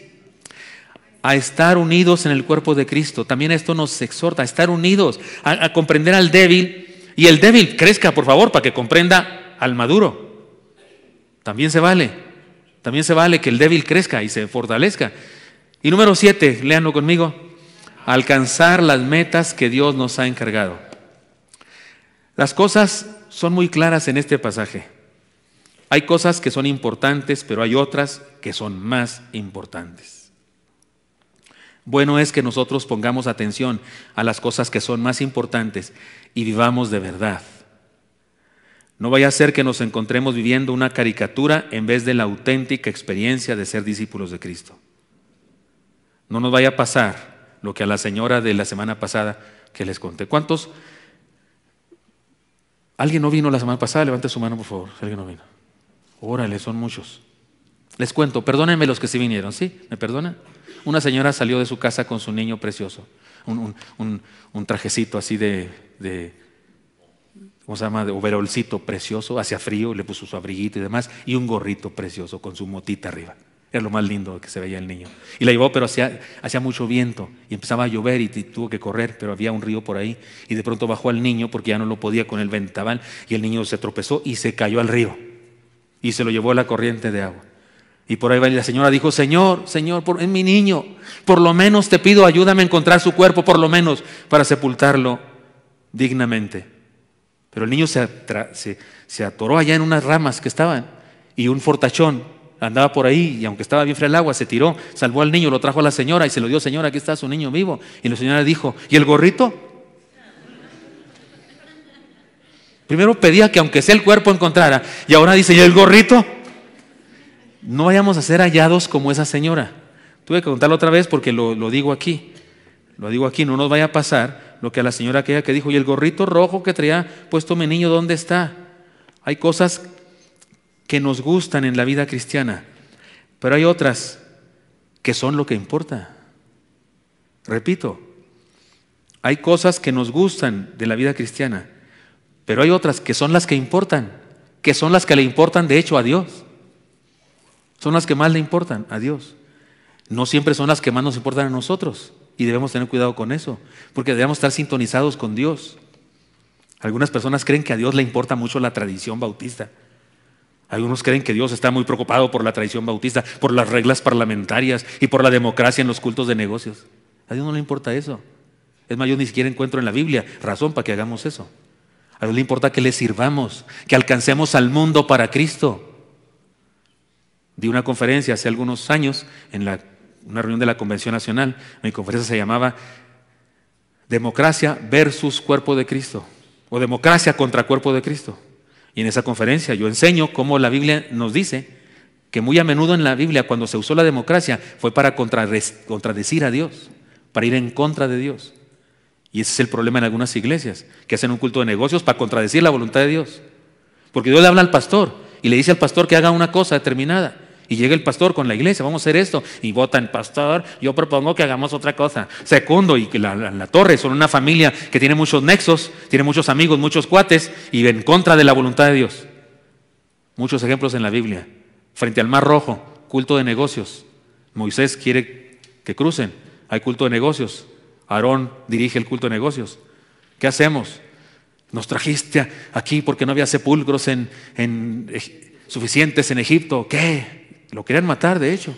a estar unidos en el cuerpo de Cristo. También esto nos exhorta a estar unidos, a comprender al débil, y el débil crezca, por favor, para que comprenda al maduro. También se vale que el débil crezca y se fortalezca. Y número 7, léanlo conmigo: alcanzar las metas que Dios nos ha encargado. Las cosas son muy claras en este pasaje. Hay cosas que son importantes, pero hay otras que son más importantes. Bueno es que nosotros pongamos atención a las cosas que son más importantes y vivamos de verdad. No vaya a ser que nos encontremos viviendo una caricatura en vez de la auténtica experiencia de ser discípulos de Cristo. No nos vaya a pasar lo que a la señora de la semana pasada que les conté. ¿Cuántos? ¿Alguien no vino la semana pasada? Levante su mano, por favor, si alguien no vino. Órale, son muchos. Les cuento, perdónenme los que sí vinieron, ¿sí? ¿Me perdonan? Una señora salió de su casa con su niño precioso, un trajecito así ¿cómo se llama? De overolcito precioso, hacía frío, le puso su abriguito y demás, y un gorrito precioso con su motita arriba. Era lo más lindo que se veía el niño. Y la llevó, pero hacía mucho viento y empezaba a llover y tuvo que correr, pero había un río por ahí. Y de pronto bajó al niño porque ya no lo podía con el vendaval, y el niño se tropezó y se cayó al río. Y se lo llevó a la corriente de agua. Y por ahí va, y la señora dijo: Señor, es mi niño, por lo menos te pido, ayúdame a encontrar su cuerpo, por lo menos para sepultarlo dignamente. Pero el niño se atoró allá en unas ramas que estaban, y un fortachón andaba por ahí, y aunque estaba bien fría el agua, se tiró, salvó al niño, lo trajo a la señora y se lo dio: señora, aquí está su niño vivo. Y la señora dijo: ¿y el gorrito? Primero pedía que aunque sea el cuerpo encontrara, y ahora dice: ¿y el gorrito? No vayamos a ser hallados como esa señora. Tuve que contarlo otra vez porque lo digo aquí. Lo digo aquí, no nos vaya a pasar lo que a la señora aquella que dijo: ¿y el gorrito rojo que traía puesto mi niño, dónde está? Hay cosas que nos gustan en la vida cristiana, pero hay otras que son lo que importa. Repito, Hay cosas que nos gustan de la vida cristiana, pero hay otras que son las que importan, que son las que le importan de hecho a Dios. Son las que más le importan a Dios. No siempre son las que más nos importan a nosotros, y debemos tener cuidado con eso, porque debemos estar sintonizados con Dios. Algunas personas creen que a Dios le importa mucho la tradición bautista. Algunos creen que Dios está muy preocupado por la tradición bautista, por las reglas parlamentarias y por la democracia en los cultos de negocios. A Dios no le importa eso. Es más, yo ni siquiera encuentro en la Biblia razón para que hagamos eso. A Dios le importa que le sirvamos, que alcancemos al mundo para Cristo. Di una conferencia hace algunos años en una reunión de la Convención Nacional. Mi conferencia se llamaba Democracia versus Cuerpo de Cristo, o Democracia contra Cuerpo de Cristo. Y en esa conferencia yo enseño cómo la Biblia nos dice que muy a menudo en la Biblia, cuando se usó la democracia, fue para contradecir a Dios, para ir en contra de Dios. Y ese es el problema en algunas iglesias, que hacen un culto de negocios para contradecir la voluntad de Dios. Porque Dios le habla al pastor y le dice al pastor que haga una cosa determinada. Y llega el pastor con la iglesia, vamos a hacer esto. Y votan, pastor, yo propongo que hagamos otra cosa. Segundo, y que la torre son una familia que tiene muchos nexos, tiene muchos amigos, muchos cuates, y en contra de la voluntad de Dios. Muchos ejemplos en la Biblia. Frente al Mar Rojo, culto de negocios. Moisés quiere que crucen, hay culto de negocios. Aarón dirige el culto de negocios. ¿Qué hacemos? Nos trajiste aquí porque no había sepulcros suficientes en Egipto. ¿Qué? Lo querían matar, de hecho.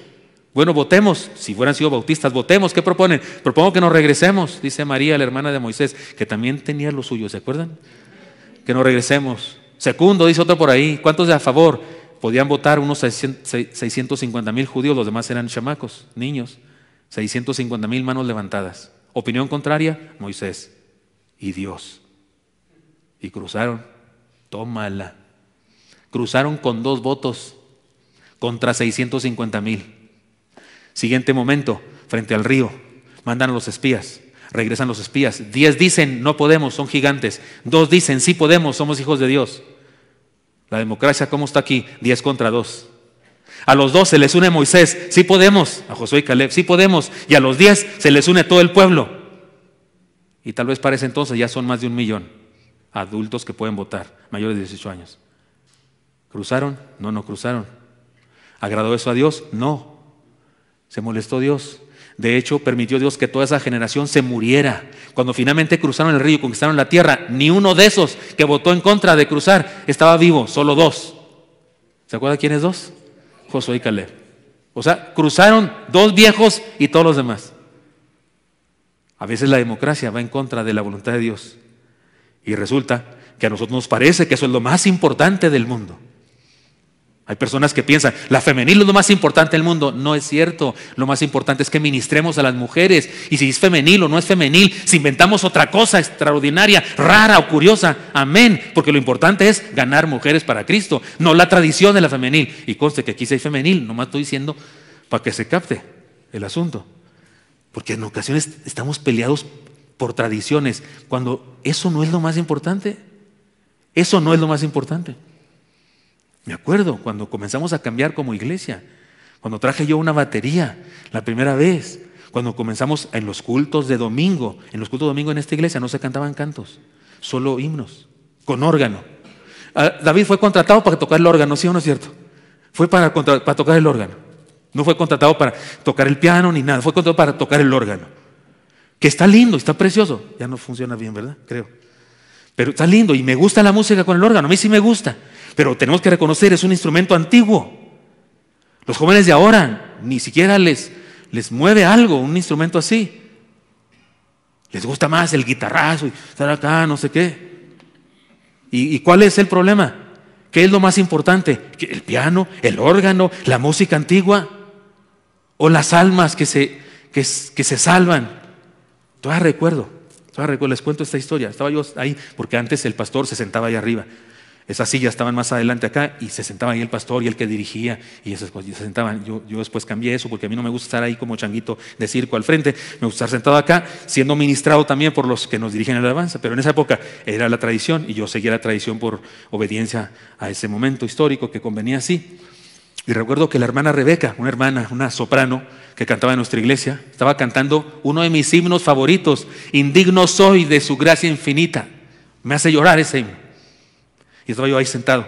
Bueno, votemos. Si hubieran sido bautistas, votemos. ¿Qué proponen? Propongo que nos regresemos, dice María, la hermana de Moisés, que también tenía lo suyo, ¿se acuerdan? Que nos regresemos. Segundo, dice otro por ahí. ¿Cuántos de a favor? Podían votar unos 650,000 judíos, los demás eran chamacos, niños. 650,000 manos levantadas. Opinión contraria, Moisés y Dios. Y cruzaron. Tómala. Cruzaron con 2 votos contra 650,000. Siguiente momento, frente al río, mandan a los espías, regresan los espías. 10 dicen no podemos, son gigantes. 2 dicen sí podemos, somos hijos de Dios. La democracia, ¿cómo está aquí? 10 contra 2. A los 2 se les une Moisés, sí podemos. A Josué y Caleb, sí podemos. Y a los 10 se les une todo el pueblo. Y tal vez para ese entonces ya son más de 1 millón adultos que pueden votar, mayores de 18 años. ¿Cruzaron? No cruzaron. ¿Agradó eso a Dios? No. ¿Se molestó Dios? De hecho, permitió Dios que toda esa generación se muriera. Cuando finalmente cruzaron el río y conquistaron la tierra, ni uno de esos que votó en contra de cruzar estaba vivo, solo 2. ¿Se acuerdan quiénes 2? Josué y Caleb. O sea, cruzaron 2 viejos y todos los demás. A veces la democracia va en contra de la voluntad de Dios. Y resulta que a nosotros nos parece que eso es lo más importante del mundo. Hay personas que piensan, la femenil es lo más importante del mundo. No es cierto. Lo más importante es que ministremos a las mujeres. Y si es femenil o no es femenil, si inventamos otra cosa extraordinaria, rara o curiosa, amén. Porque lo importante es ganar mujeres para Cristo, no la tradición de la femenil. Y conste que aquí sí hay femenil, nomás estoy diciendo para que se capte el asunto. Porque en ocasiones estamos peleados por tradiciones, cuando eso no es lo más importante. Eso no es lo más importante. Me acuerdo cuando comenzamos a cambiar como iglesia, cuando traje yo una batería la primera vez, cuando comenzamos en los cultos de domingo. En los cultos de domingo en esta iglesia no se cantaban cantos, solo himnos, con órgano. David fue contratado para tocar el órgano, ¿sí o no es cierto? Fue para tocar el órgano. No fue contratado para tocar el piano ni nada, fue contratado para tocar el órgano. Que está lindo, está precioso. Ya no funciona bien, ¿verdad? Creo. Pero está lindo y me gusta la música con el órgano, a mí sí me gusta. Pero tenemos que reconocer, es un instrumento antiguo. Los jóvenes de ahora ni siquiera les mueve algo, un instrumento así. Les gusta más el guitarrazo y estar acá, no sé qué. ¿Y cuál es el problema? ¿Qué es lo más importante? ¿El piano, el órgano, la música antigua? ¿O las almas que se salvan? Todavía recuerdo, les cuento esta historia. Estaba yo ahí porque antes el pastor se sentaba ahí arriba. Esas sillas estaban más adelante acá y se sentaba ahí el pastor y el que dirigía y esas cosas, y se sentaban. Yo después cambié eso porque a mí no me gusta estar ahí como changuito de circo al frente. Me gusta estar sentado acá, siendo ministrado también por los que nos dirigen en la alabanza. Pero en esa época era la tradición y yo seguía la tradición por obediencia a ese momento histórico que convenía así. Y recuerdo que la hermana Rebeca, una hermana, una soprano que cantaba en nuestra iglesia, estaba cantando uno de mis himnos favoritos: indigno soy de su gracia infinita. Me hace llorar ese himno. Y estaba yo ahí sentado.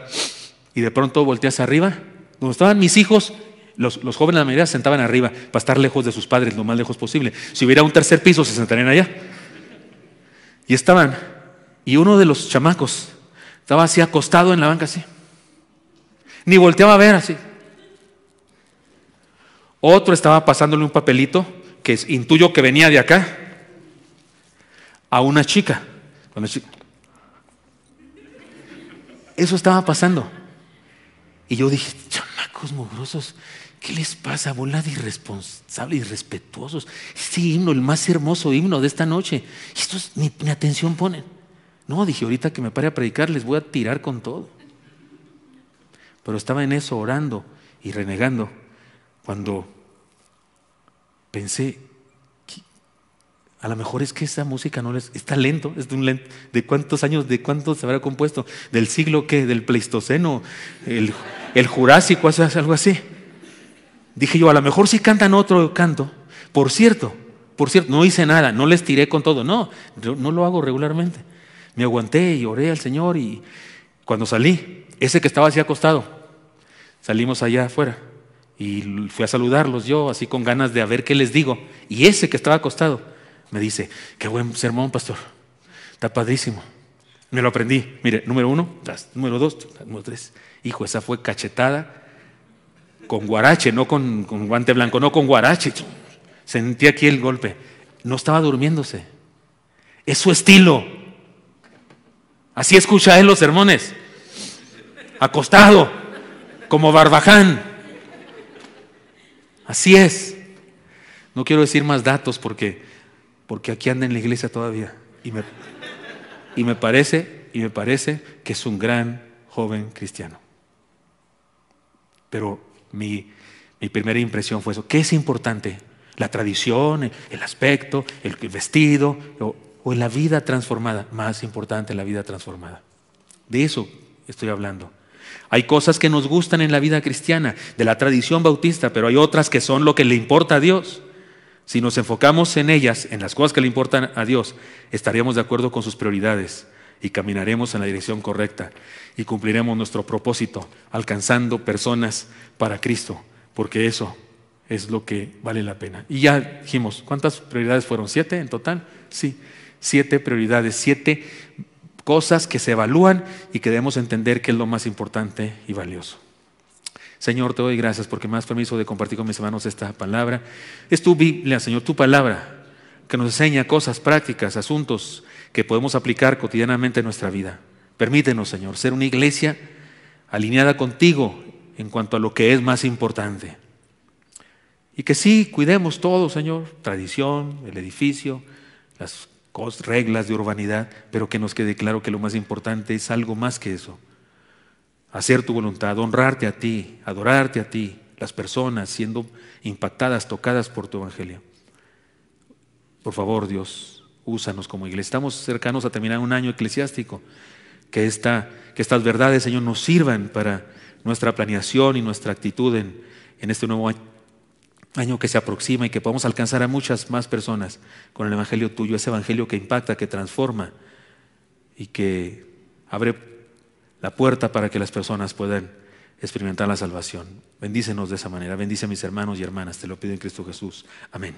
Y de pronto volteé hacia arriba, donde estaban mis hijos. Los jóvenes, la mayoría, se sentaban arriba para estar lejos de sus padres, lo más lejos posible. Si hubiera un tercer piso, se sentarían allá. Y estaban, y uno de los chamacos estaba así acostado en la banca, así. Ni volteaba a ver, así. Otro estaba pasándole un papelito, que intuyo que venía de acá, a una chica. Eso estaba pasando. Y yo dije, chamacos mugrosos, ¿qué les pasa? Bola de irresponsables, irrespetuosos. Este himno, el más hermoso himno de esta noche. Estos ni atención ponen. No, dije, ahorita que me pare a predicar les voy a tirar con todo. Pero estaba en eso, orando y renegando, cuando pensé, a lo mejor es que esa música no les está lento, es de un lento. ¿De cuántos años, de cuántos se habrá compuesto? ¿Del siglo qué? ¿Del Pleistoceno? ¿El Jurásico? Algo así. Dije yo, a lo mejor si cantan otro canto. Por cierto, no hice nada, no les tiré con todo. No, yo no lo hago regularmente. Me aguanté y oré al Señor, y cuando salí, ese que estaba así acostado, salimos allá afuera y fui a saludarlos yo, así con ganas de a ver qué les digo. Y ese que estaba acostado me dice, qué buen sermón, pastor, está padrísimo. Me lo aprendí. Mire, número 1, número 2, número 3. Hijo, esa fue cachetada con guarache, no con guante blanco, no con guarache. Sentí aquí el golpe. No estaba durmiéndose. Es su estilo. Así escucha él los sermones. Acostado, como Barbaján. Así es. No quiero decir más datos porque aquí anda en la iglesia todavía. Y me parece que es un gran joven cristiano. Pero mi primera impresión fue eso. ¿Qué es importante? ¿La tradición, el aspecto, el vestido o la vida transformada? Más importante, la vida transformada. De eso estoy hablando. Hay cosas que nos gustan en la vida cristiana, de la tradición bautista, pero hay otras que son lo que le importa a Dios. Si nos enfocamos en ellas, en las cosas que le importan a Dios, estaríamos de acuerdo con sus prioridades y caminaremos en la dirección correcta y cumpliremos nuestro propósito, alcanzando personas para Cristo, porque eso es lo que vale la pena. Y ya dijimos, ¿cuántas prioridades fueron? 7 en total. Sí, 7 prioridades, 7 cosas que se evalúan y que debemos entender que es lo más importante y valioso. Señor, te doy gracias porque me das permiso de compartir con mis hermanos esta palabra. Es tu Biblia, Señor, tu palabra, que nos enseña cosas prácticas, asuntos que podemos aplicar cotidianamente en nuestra vida. Permítenos, Señor, ser una iglesia alineada contigo en cuanto a lo que es más importante. Y que sí, cuidemos todo, Señor, tradición, el edificio, las reglas de urbanidad, pero que nos quede claro que lo más importante es algo más que eso. Hacer tu voluntad, honrarte a ti, adorarte a ti, las personas siendo impactadas, tocadas por tu evangelio. Por favor, Dios, úsanos como iglesia. Estamos cercanos a terminar un año eclesiástico. Que estas verdades, Señor, nos sirvan para nuestra planeación y nuestra actitud en este nuevo año que se aproxima, y que podamos alcanzar a muchas más personas con el evangelio tuyo, ese evangelio que impacta, que transforma y que abre la puerta para que las personas puedan experimentar la salvación. Bendícenos de esa manera. Bendice a mis hermanos y hermanas. Te lo pido en Cristo Jesús. Amén.